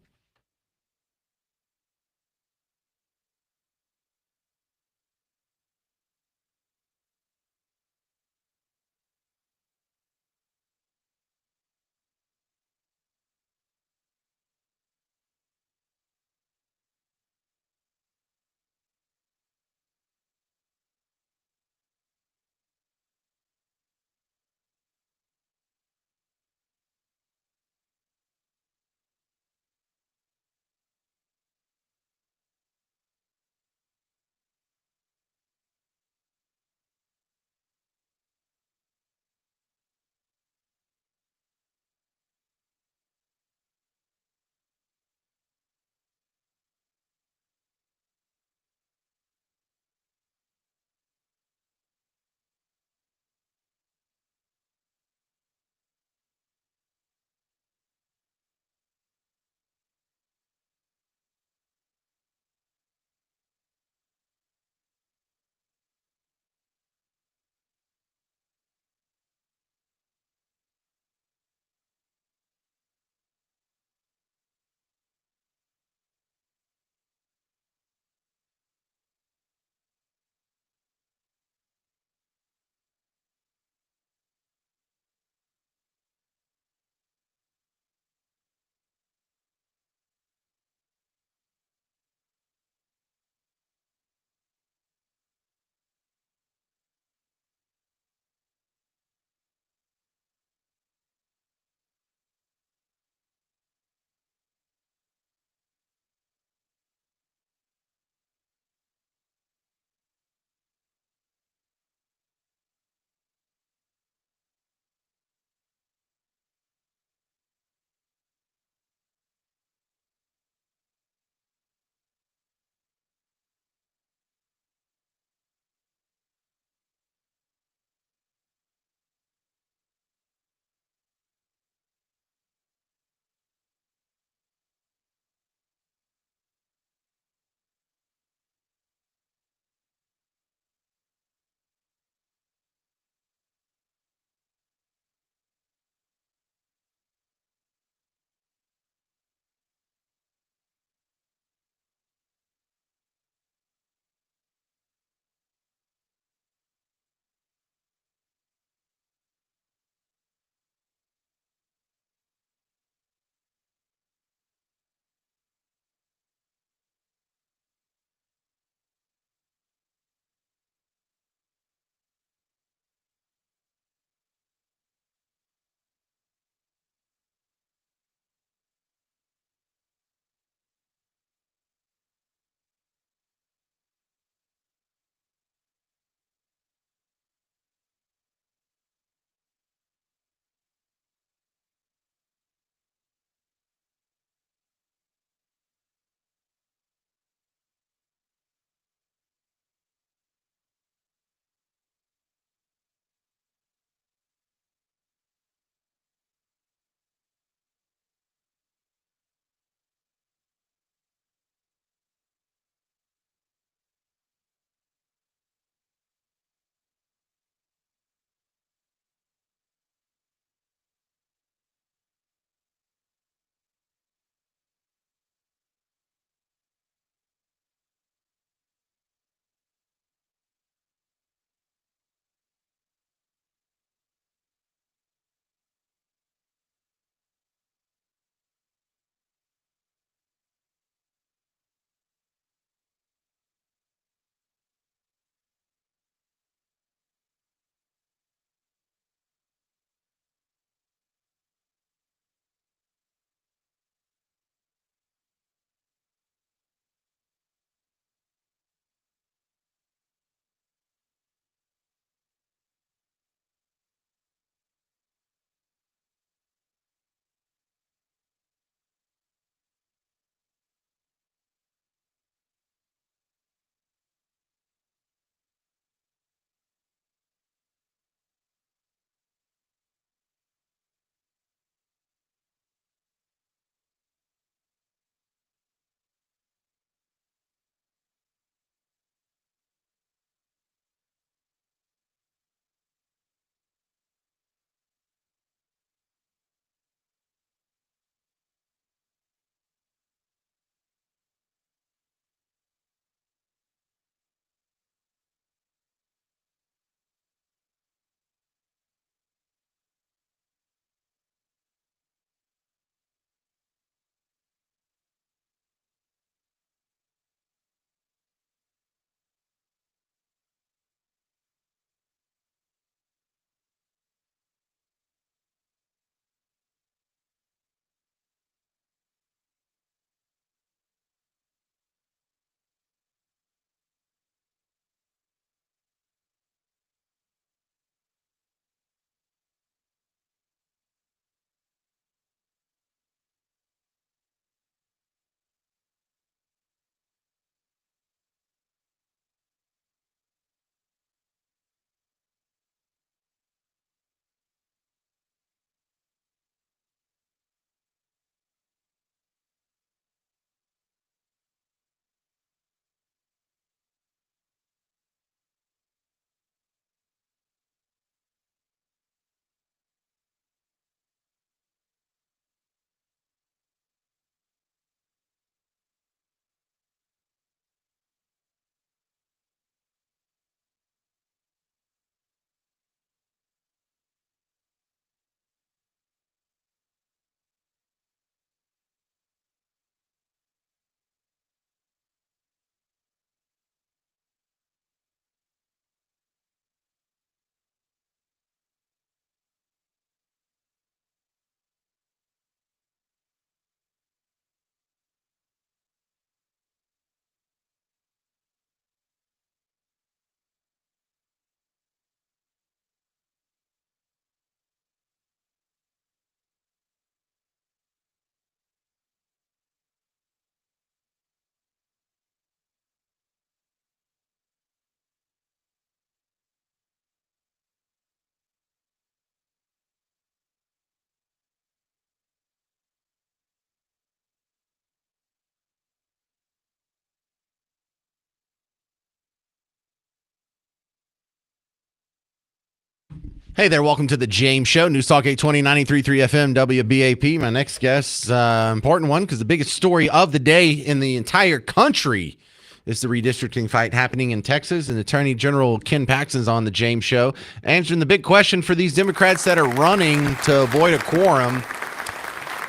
Hey there, welcome to the James Show, News Talk 820, 93.3 FM, WBAP. My next guest, important one, because the biggest story of the day in the entire country is the redistricting fight happening in Texas. And Attorney General Ken Paxton's on the James Show, answering the big question for these Democrats that are running to avoid a quorum.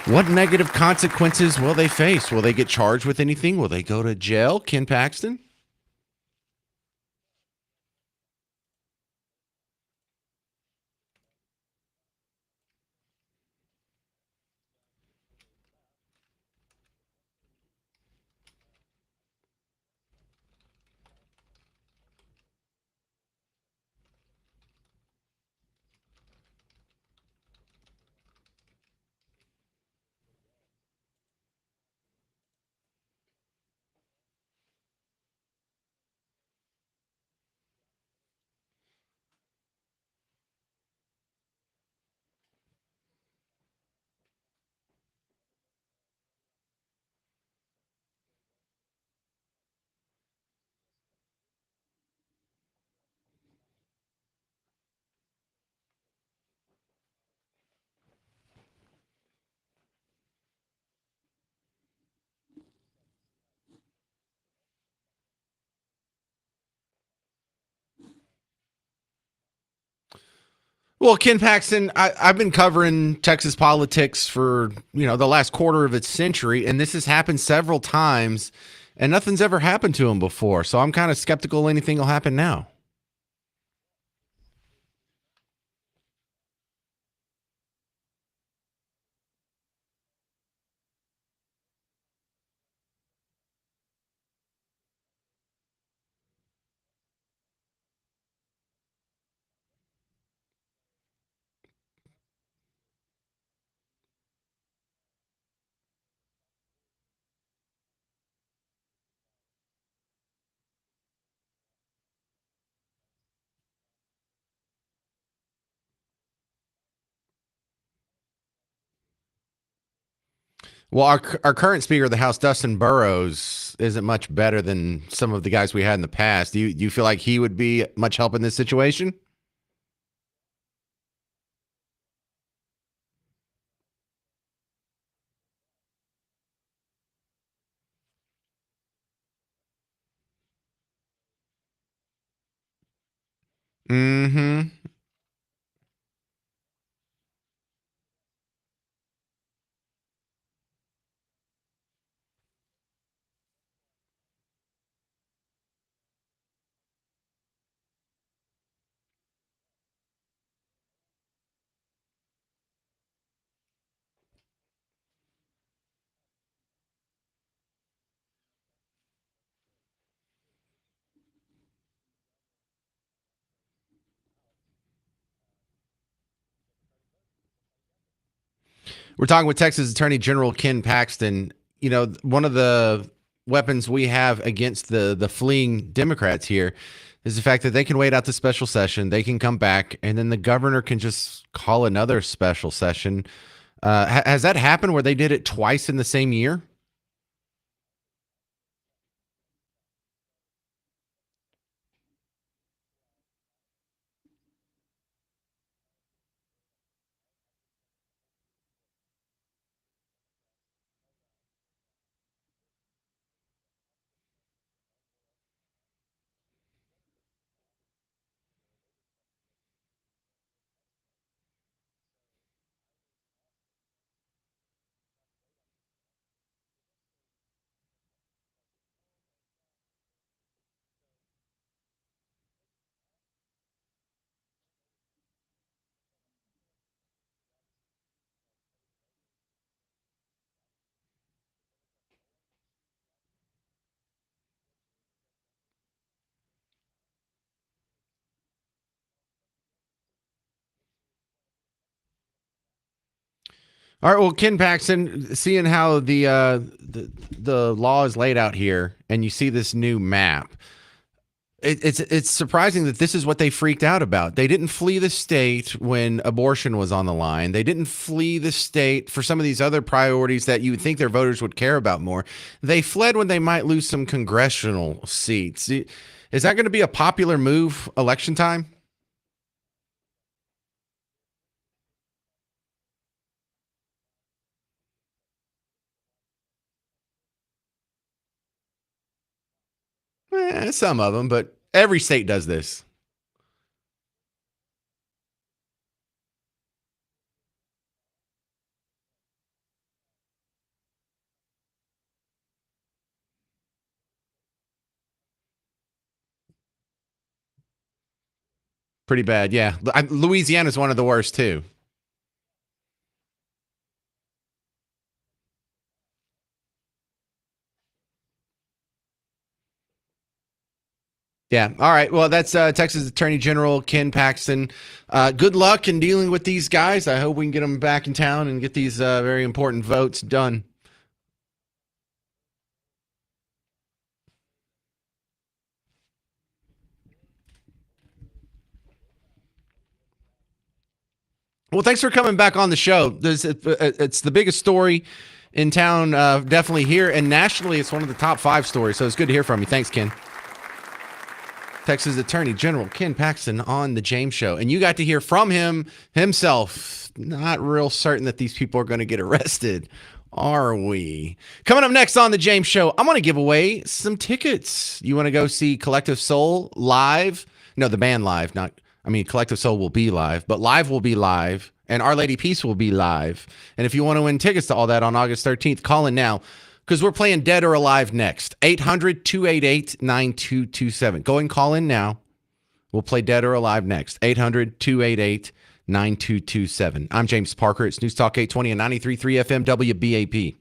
What negative consequences will they face? Will they get charged with anything? Will they go to jail? Ken Paxton? Well, Ken Paxton, I've been covering Texas politics for, the last quarter of its century, and this has happened several times, and nothing's ever happened to him before. So I'm kind of skeptical anything will happen now. Well, our current Speaker of the House, Dustin Burrows, isn't much better than some of the guys we had in the past. Do you feel like he would be much help in this situation? Mm-hmm. We're talking with Texas Attorney General Ken Paxton. One of the weapons we have against the fleeing Democrats here is the fact that they can wait out the special session, they can come back, and then the governor can just call another special session. Has that happened where they did it twice in the same year? All right. Well, Ken Paxton, seeing how the law is laid out here, and you see this new map, it's surprising that this is what they freaked out about. They didn't flee the state when abortion was on the line. They didn't flee the state for some of these other priorities that you would think their voters would care about more. They fled when they might lose some congressional seats. Is that going to be a popular move election time? Some of them, but every state does this. Pretty bad, yeah. Louisiana's one of the worst, too. Yeah. All right. Well, that's Texas Attorney General Ken Paxton. Good luck in dealing with these guys. I hope we can get them back in town and get these very important votes done. Well, thanks for coming back on the show. It's the biggest story in town, definitely here, and nationally, it's one of the top 5 stories. So it's good to hear from you. Thanks, Ken. Texas Attorney General Ken Paxton on the James Show, and you got to hear from him himself. Not real certain that these people are going to get arrested, are we? Coming up next on the James Show, I'm going to give away some tickets. You want to go see Collective Soul live? No, the band live, not. I mean, Collective Soul will be live, but live will be live, and Our Lady Peace will be live. And if you want to win tickets to all that on August 13th, call in now because we're playing Dead or Alive next. 800-288-9227. Go and call in now. We'll play Dead or Alive next. 800-288-9227. I'm James Parker. It's News Talk 820 and 93.3 FM WBAP.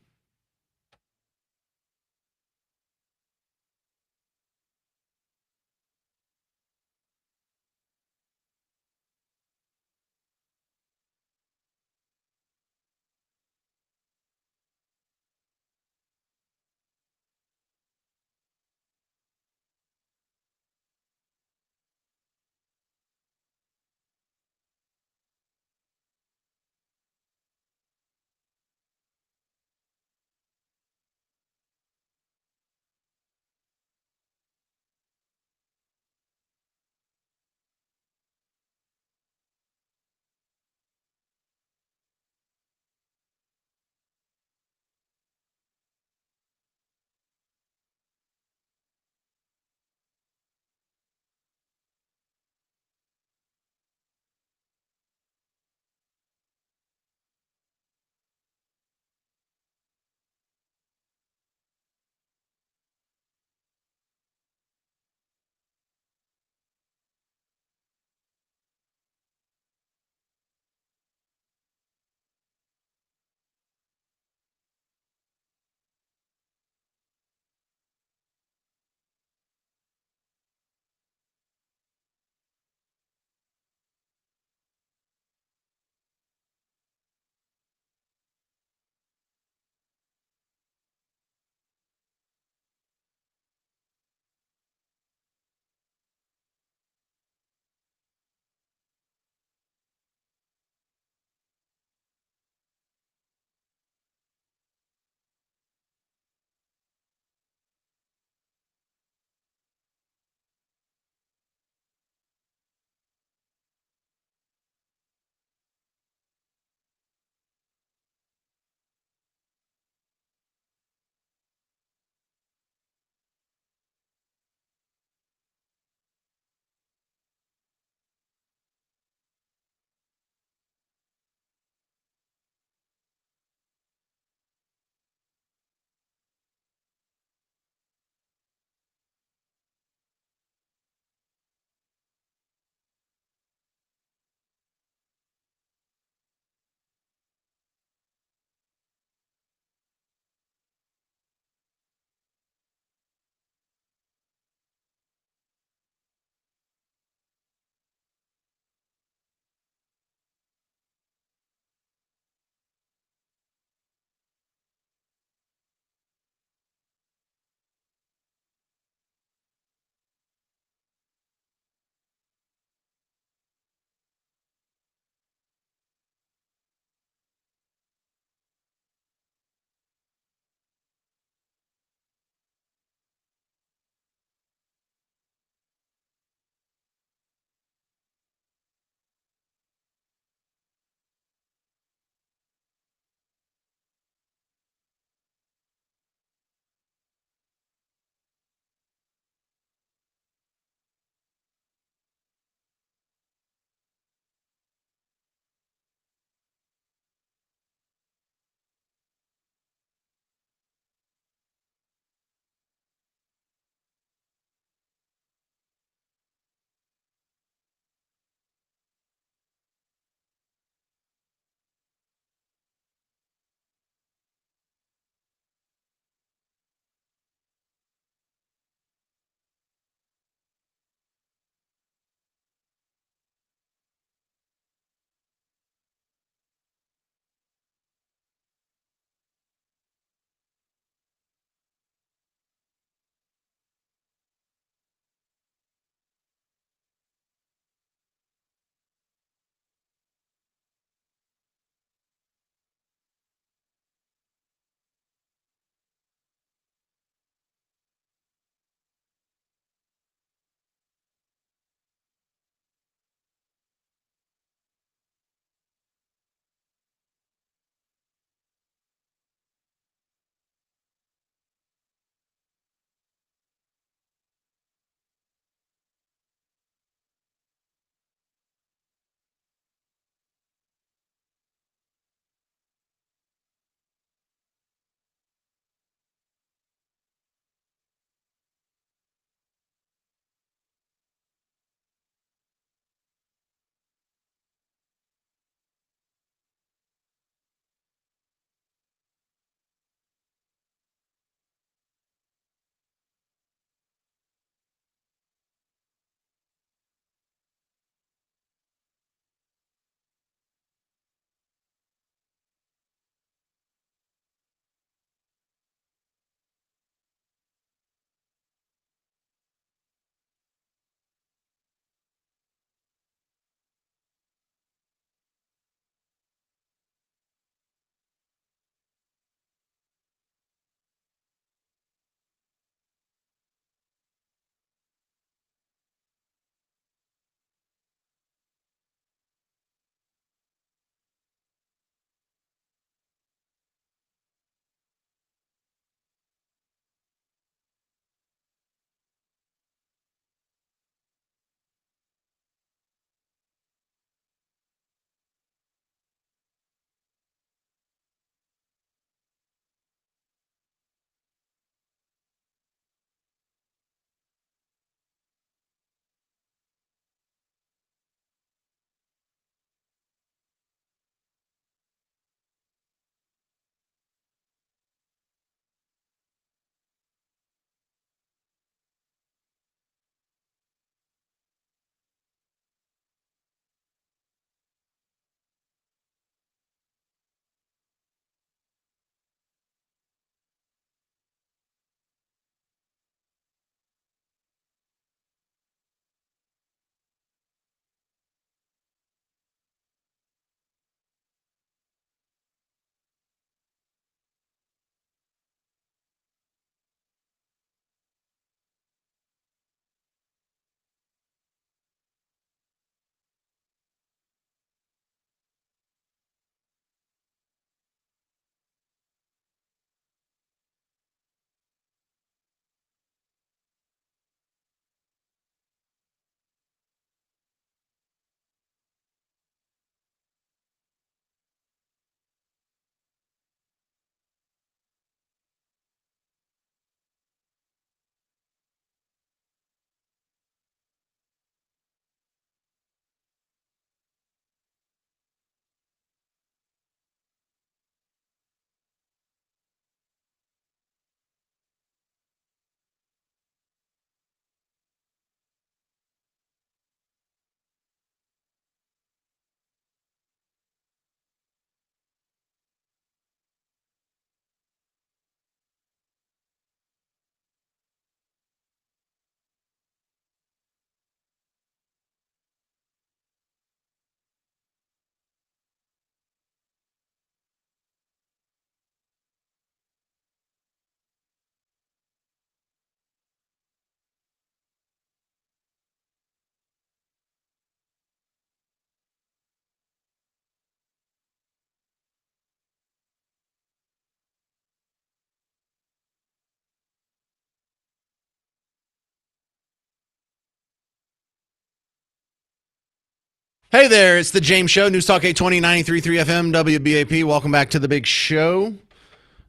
Hey there, it's the James Show, News Talk 820, 93.3 FM, WBAP. Welcome back to the big show.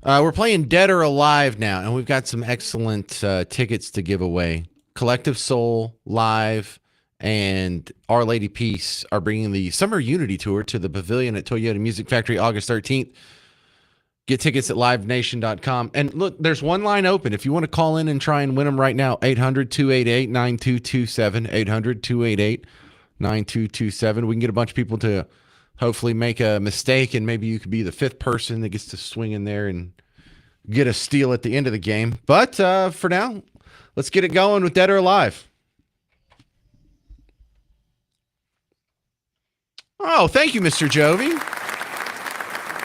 We're playing Dead or Alive now, and we've got some excellent tickets to give away. Collective Soul Live and Our Lady Peace are bringing the Summer Unity Tour to the Pavilion at Toyota Music Factory August 13th. Get tickets at livenation.com. And look, there's one line open. If you want to call in and try and win them right now, 800-288-9227, 800-288-9227. We can get a bunch of people to hopefully make a mistake, and maybe you could be the fifth person that gets to swing in there and get a steal at the end of the game. But for now, let's get it going with Dead or Alive. Oh, thank you, Mr. Jovi.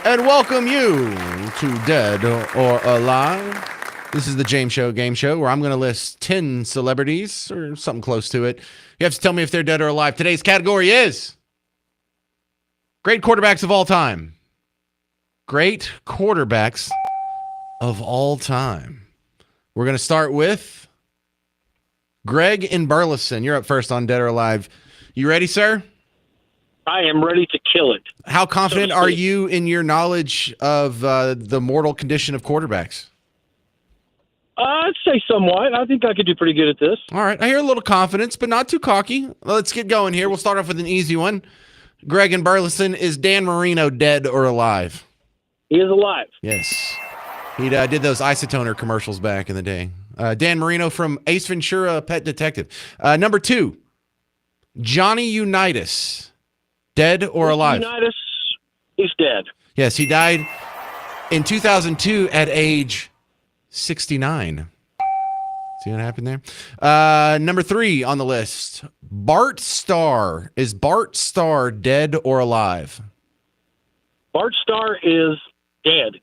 And welcome you to Dead or Alive. This is the James Show game show where I'm going to list 10 celebrities or something close to it. You have to tell me if they're dead or alive. Today's category is great quarterbacks of all time. Great quarterbacks of all time. We're going to start with Greg in Burleson. You're up first on Dead or Alive. You ready, sir? I am ready to kill it. How confident are you in your knowledge of the mortal condition of quarterbacks? I'd say somewhat. I think I could do pretty good at this. All right. I hear a little confidence, but not too cocky. Let's get going here. We'll start off with an easy one. Greg in Burleson, is Dan Marino dead or alive? He is alive. Yes. He did those isotoner commercials back in the day. Dan Marino from Ace Ventura, Pet Detective. Number 2, Johnny Unitas. Dead or alive? Unitas, he's dead. Yes, he died in 2002 at age 69. See what happened there? Number 3 on the list, Bart Starr. Is Bart Starr dead or alive? Bart Starr is dead.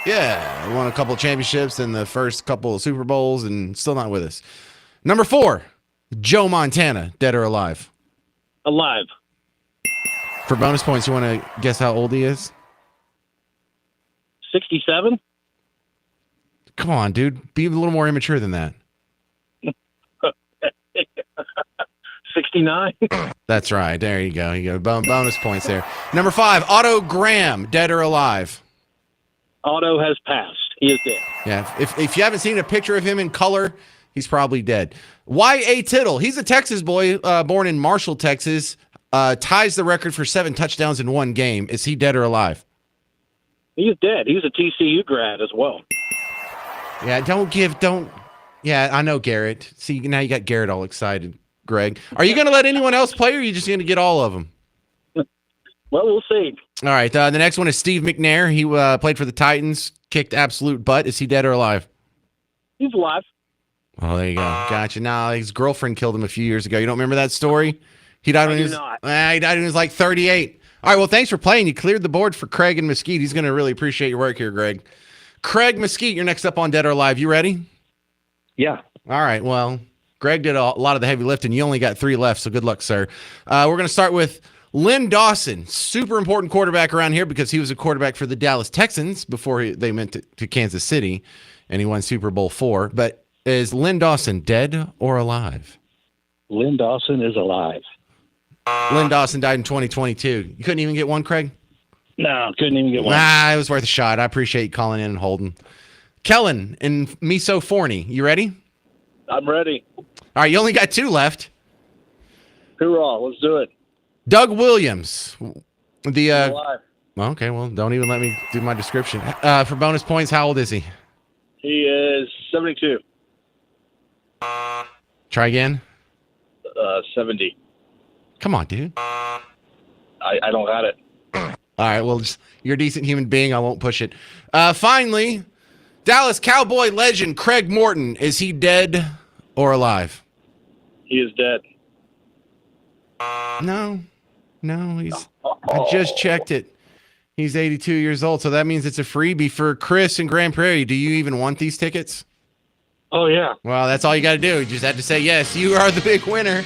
Yeah, won a couple of championships and the first couple of Super Bowls and still not with us. Number 4, Joe Montana. Dead or alive? Alive. For bonus points, you want to guess how old he is? 67? Come on, dude. Be a little more immature than that. 69? That's right. There you go. You go. Bonus points there. Number 5, Otto Graham. Dead or alive? Otto has passed. He is dead. Yeah. If you haven't seen a picture of him in color, he's probably dead. Y.A. Tittle. He's a Texas boy, born in Marshall, Texas. Ties the record for 7 touchdowns in one game. Is he dead or alive? He's dead. He was a TCU grad as well. Yeah, Yeah, I know Garrett. See, now you got Garrett all excited, Greg. Are you going to let anyone else play, or are you just going to get all of them? Well, we'll see. All right, the next one is Steve McNair. He played for the Titans, kicked absolute butt. Is he dead or alive? He's alive. Oh, there you go. Gotcha. Now, his girlfriend killed him a few years ago. You don't remember that story? He died when he was like 38. All right, well, thanks for playing. You cleared the board for Craig and Mesquite. He's going to really appreciate your work here, Greg. Craig Mesquite, you're next up on Dead or Alive. You ready? Yeah. All right, well, Greg did a lot of the heavy lifting. You only got 3 left, so good luck, sir. We're going to start with Lynn Dawson. Super important quarterback around here because he was a quarterback for the Dallas Texans before they went to Kansas City, and he won Super Bowl 4. But is Lynn Dawson dead or alive? Lynn Dawson is alive. Lynn Dawson died in 2022. You couldn't even get one, Craig? No, couldn't even get one. Nah, it was worth a shot. I appreciate you calling in and holding. Kellen in Miso Forney, you ready? I'm ready. All right, you only got 2 left. Hoorah, let's do it. Doug Williams. Alive. Okay, well, don't even let me do my description. For bonus points, how old is he? He is 72. Try again. 70. Come on, dude. I don't got it. All right, well, you're a decent human being. I won't push it. Finally, Dallas Cowboy legend Craig Morton. Is he dead or alive? He is dead. No, I just checked it. He's 82 years old, so that means it's a freebie for Chris in Grand Prairie. Do you even want these tickets? Oh, yeah. Well, that's all you got to do. You just have to say yes. You are the big winner.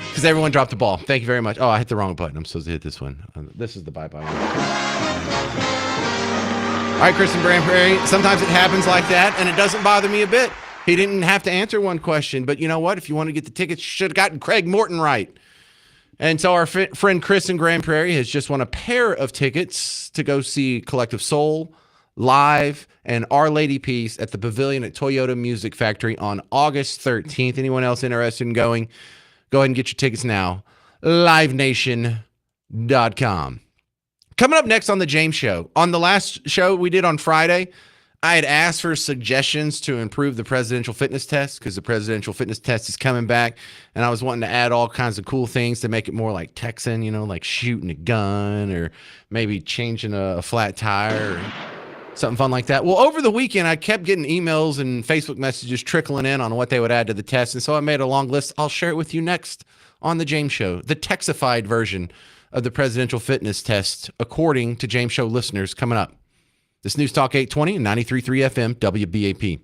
Because everyone dropped the ball. Thank you very much. Oh, I hit the wrong button. I'm supposed to hit this one. This is the bye-bye one. All right, Chris in Grand Prairie. Sometimes it happens like that, and it doesn't bother me a bit. He didn't have to answer one question, but you know what? If you want to get the tickets, you should have gotten Craig Morton right. And so our friend Chris in Grand Prairie has just won a pair of tickets to go see Collective Soul live and Our Lady Peace at the Pavilion at Toyota Music Factory on August 13th. Anyone else interested in going? Go ahead and get your tickets now. LiveNation.com. Coming up next on The James Show. On the last show we did on Friday, I had asked for suggestions to improve the presidential fitness test because the presidential fitness test is coming back. And I was wanting to add all kinds of cool things to make it more like Texan, like shooting a gun or maybe changing a flat tire or something fun like that. Well, over the weekend, I kept getting emails and Facebook messages trickling in on what they would add to the test. And so I made a long list. I'll share it with you next on The James Show, the Texified version of the presidential fitness test, according to James Show listeners, coming up. This News Talk 820 and 93.3 FM, WBAP.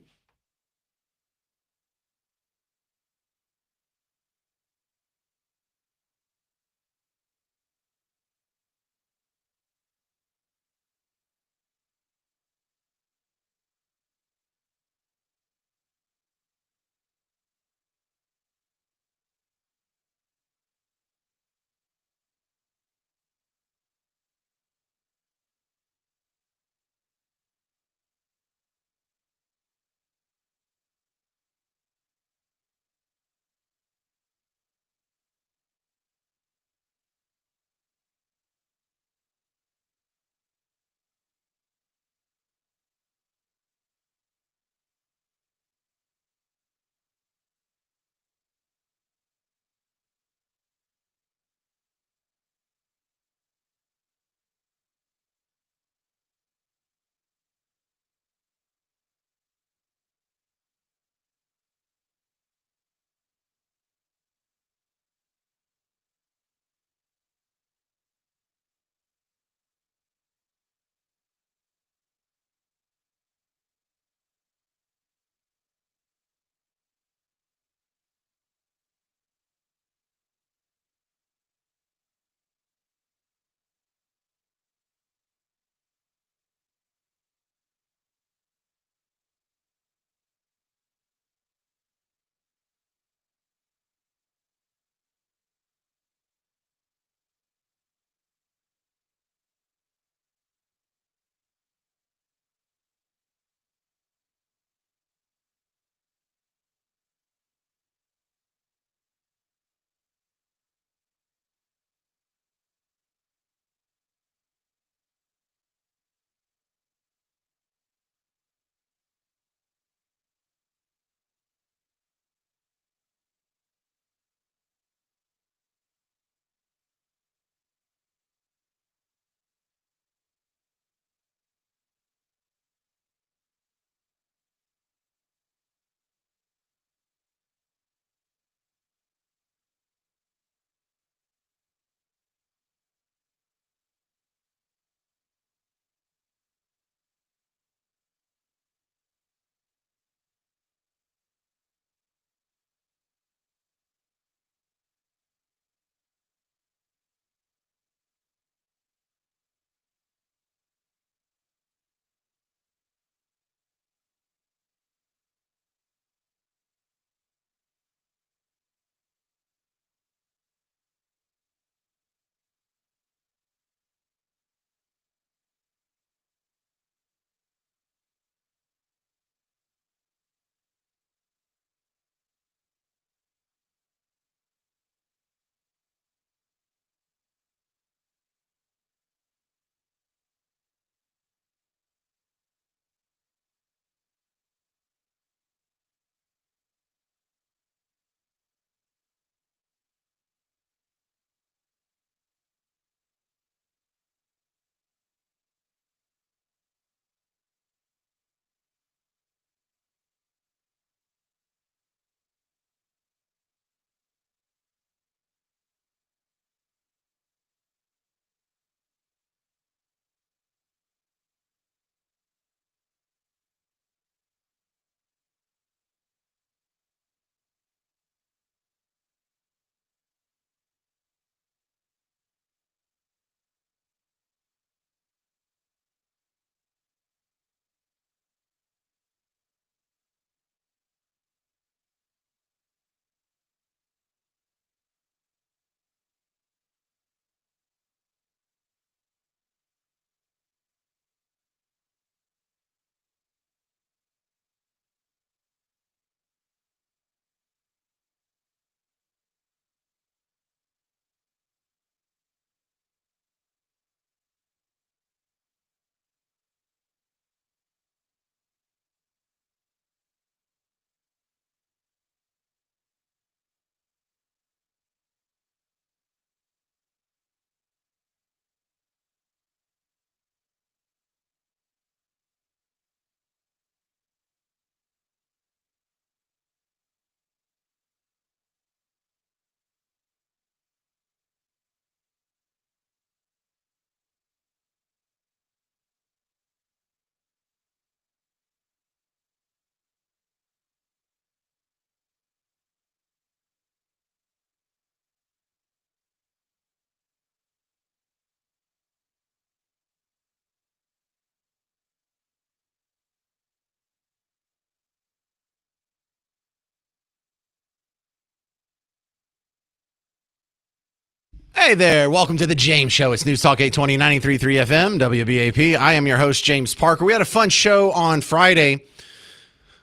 Hey there, welcome to the James Show. It's News Talk 820, 93.3 FM, WBAP. I am your host, James Parker. We had a fun show on Friday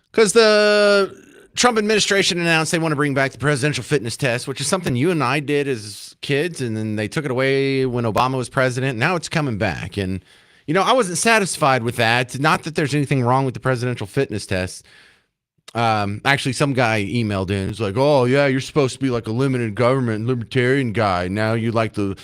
because the Trump administration announced they want to bring back the presidential fitness test, which is something you and I did as kids, and then they took it away when Obama was president. Now it's coming back. And, you know, I wasn't satisfied with that. Not that there's anything wrong with the presidential fitness test. Actually, some guy emailed in. It's like, oh, yeah, you're supposed to be like a limited government libertarian guy. Now you like the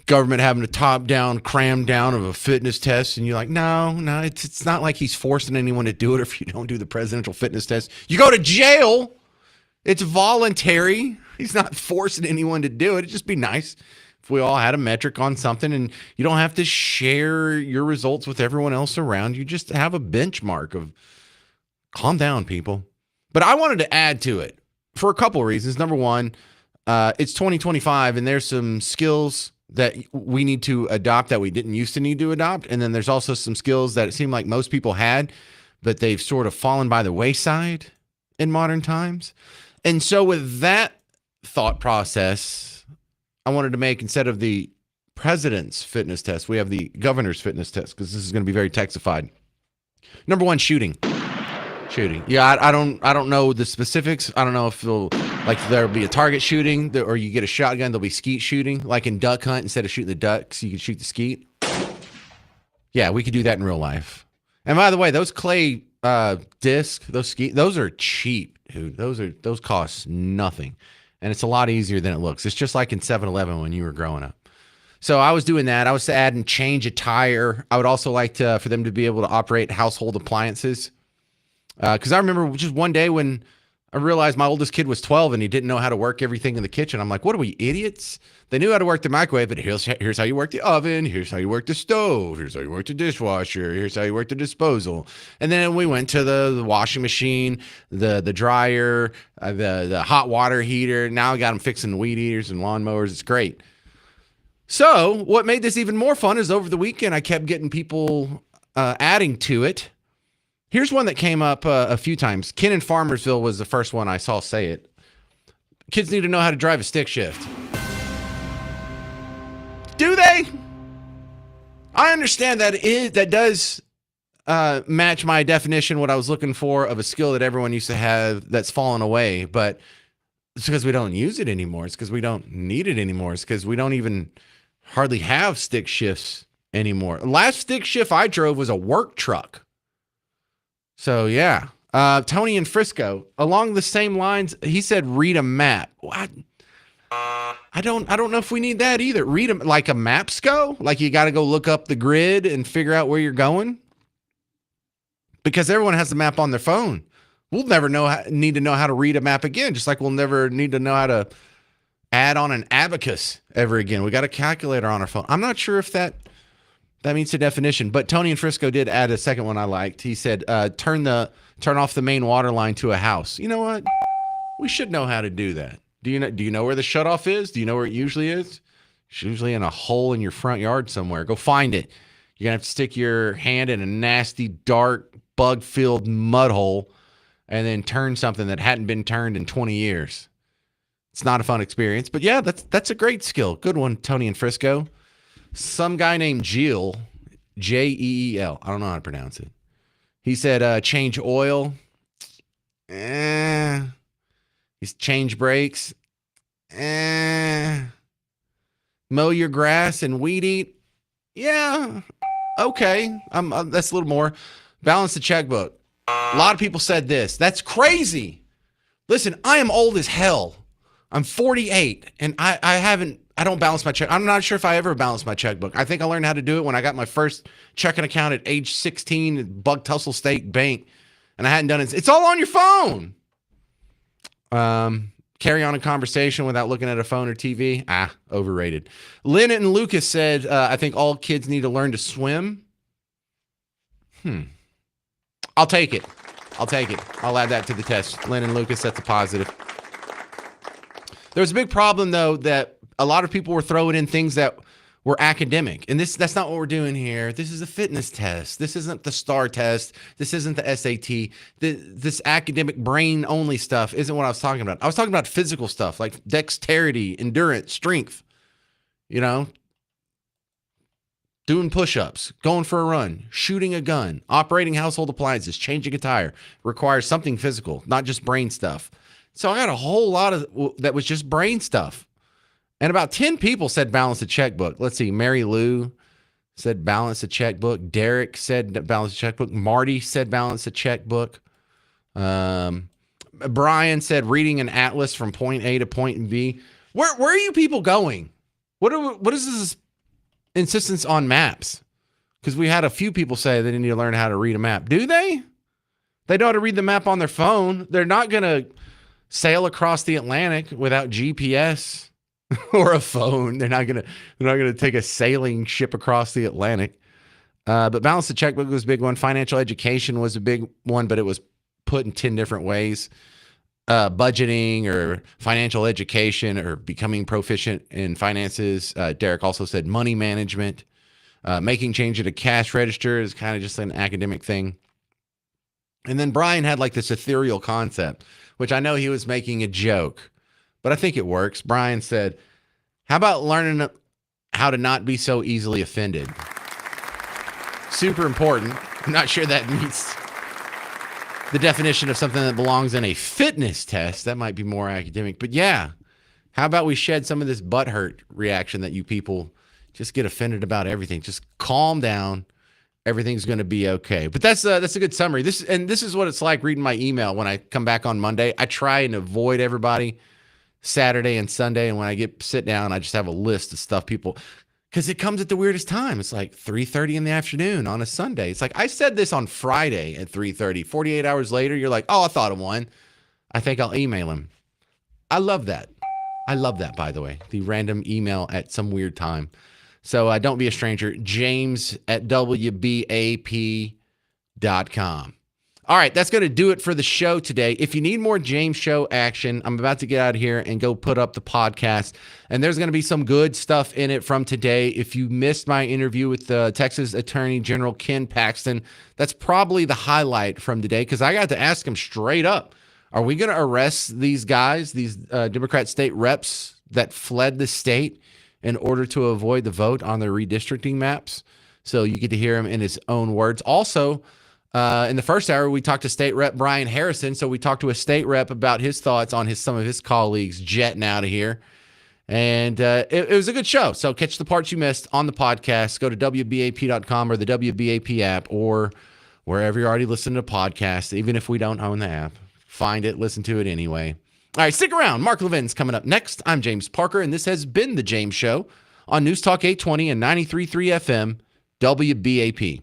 government having a top-down, cram-down of a fitness test. And you're like, no, it's not like he's forcing anyone to do it if you don't do the presidential fitness test. You go to jail. It's voluntary. He's not forcing anyone to do it. It'd just be nice if we all had a metric on something and you don't have to share your results with everyone else around. You just have a benchmark of calm down, people. But I wanted to add to it for a couple of reasons. Number one, it's 2025, and there's some skills that we need to adopt that we didn't used to need to adopt. And then there's also some skills that it seemed like most people had, but they've sort of fallen by the wayside in modern times. And so with that thought process, I wanted to make, instead of the president's fitness test, we have the governor's fitness test, because this is going to be very texified. Number one, shooting. Yeah, I don't know the specifics. I don't know if there'll be a target shooting or you get a shotgun. There'll be skeet shooting, like in duck hunt. Instead of shooting the ducks, you can shoot the skeet. Yeah, we could do that in real life. And by the way, those clay discs, those skeet, those are cheap, dude. Those cost nothing, and it's a lot easier than it looks. It's just like in 7-Eleven when you were growing up. So I was doing that. I was adding change a tire. I would also like for them to be able to operate household appliances. Because I remember just one day when I realized my oldest kid was 12 and he didn't know how to work everything in the kitchen. I'm like, what are we, idiots? They knew how to work the microwave, but here's how you work the oven. Here's how you work the stove. Here's how you work the dishwasher. Here's how you work the disposal. And then we went to the washing machine, the dryer, the hot water heater. Now I got them fixing weed eaters and lawnmowers. It's great. So what made this even more fun is over the weekend, I kept getting people adding to it. Here's one that came up a few times. Ken in Farmersville was the first one I saw say it. Kids need to know how to drive a stick shift. Do they? I understand that does match my definition, what I was looking for of a skill that everyone used to have that's fallen away. But it's because we don't use it anymore. It's because we don't need it anymore. It's because we don't even hardly have stick shifts anymore. The last stick shift I drove was a work truck. So, yeah. Tony in Frisco, along the same lines, he said, read a map. What? I don't know if we need that either. Read like a Mapsco? Like you got to go look up the grid and figure out where you're going? Because everyone has the map on their phone. We'll never need to know how to read a map again, just like we'll never need to know how to add on an abacus ever again. We got a calculator on our phone. I'm not sure if that meets the definition, but Tony in Frisco did add a second one I liked. He said, turn off the main water line to a house. You know what? We should know how to do that. Do you know where the shutoff is? Do you know where it usually is? It's usually in a hole in your front yard somewhere. Go find it. You're going to have to stick your hand in a nasty, dark, bug-filled mud hole and then turn something that hadn't been turned in 20 years. It's not a fun experience, but yeah, that's a great skill. Good one, Tony in Frisco. Some guy named Jill, Jeel, I don't know how to pronounce it. He said, change oil. He's change brakes. Mow your grass and weed eat. Yeah. Okay. That's a little more. Balance the checkbook. A lot of people said this. That's crazy. Listen, I am old as hell. I'm 48 and I don't balance my check. I'm not sure if I ever balanced my checkbook. I think I learned how to do it when I got my first checking account at age 16 at Bug Tussle State Bank, and I hadn't done it. It's all on your phone. Carry on a conversation without looking at a phone or TV. Overrated. Lynn and Lucas said, I think all kids need to learn to swim. I'll take it. I'll add that to the test. Lynn and Lucas, that's a positive. There was a big problem, though, that a lot of people were throwing in things that were academic. And that's not what we're doing here. This is a fitness test. This isn't the STAR test. This isn't the SAT. This academic brain-only stuff isn't what I was talking about. I was talking about physical stuff like dexterity, endurance, strength. You know, doing push-ups, going for a run, shooting a gun, operating household appliances, changing a tire requires something physical, not just brain stuff. So I got a whole lot of that was just brain stuff. And about 10 people said balance the checkbook. Let's see. Mary Lou said balance the checkbook. Derek said balance the checkbook. Marty said balance the checkbook. Brian said reading an atlas from point A to point B. Where are you people going? What is this insistence on maps? Because we had a few people say they need to learn how to read a map. Do they? They know how to read the map on their phone. They're not going to sail across the Atlantic without GPS or a phone. They're not going to take a sailing ship across the Atlantic. But balance the checkbook was a big one. Financial education was a big one, but it was put in 10 different ways. Budgeting or financial education or becoming proficient in finances. Derek also said money management. Making change at a cash register is kind of just an academic thing. And then Brian had like this ethereal concept, which I know he was making a joke, but I think it works. Brian said, how about learning how to not be so easily offended? Super important. I'm not sure that meets the definition of something that belongs in a fitness test. That might be more academic. But yeah, how about we shed some of this butthurt reaction that you people just get offended about everything? Just calm down. Everything's going to be okay. But that's a good summary. This is what it's like reading my email when I come back on Monday. I try and avoid everybody Saturday and Sunday. And when I sit down, I just have a list of stuff people... Because it comes at the weirdest time. It's like 3:30 in the afternoon on a Sunday. It's like, I said this on Friday at 3:30. 48 hours later, you're like, oh, I thought of one. I think I'll email him. I love that. I love that, by the way. The random email at some weird time. So don't be a stranger. James@WBAP.com. All right, that's going to do it for the show today. If you need more James Show action, I'm about to get out of here and go put up the podcast. And there's going to be some good stuff in it from today. If you missed my interview with the Texas Attorney General Ken Paxton, that's probably the highlight from today because I got to ask him straight up, are we going to arrest these guys, these Democrat state reps that fled the state in order to avoid the vote on the redistricting maps? So you get to hear him in his own words. Also, in the first hour, we talked to State Rep Brian Harrison. So we talked to a state rep about his thoughts on some of his colleagues jetting out of here. And it was a good show. So catch the parts you missed on the podcast. Go to WBAP.com or the WBAP app or wherever you're already listening to podcasts, even if we don't own the app. Find it, listen to it anyway. All right, stick around. Mark Levin's coming up next. I'm James Parker, and this has been The James Show on News Talk 820 and 93.3 FM, WBAP.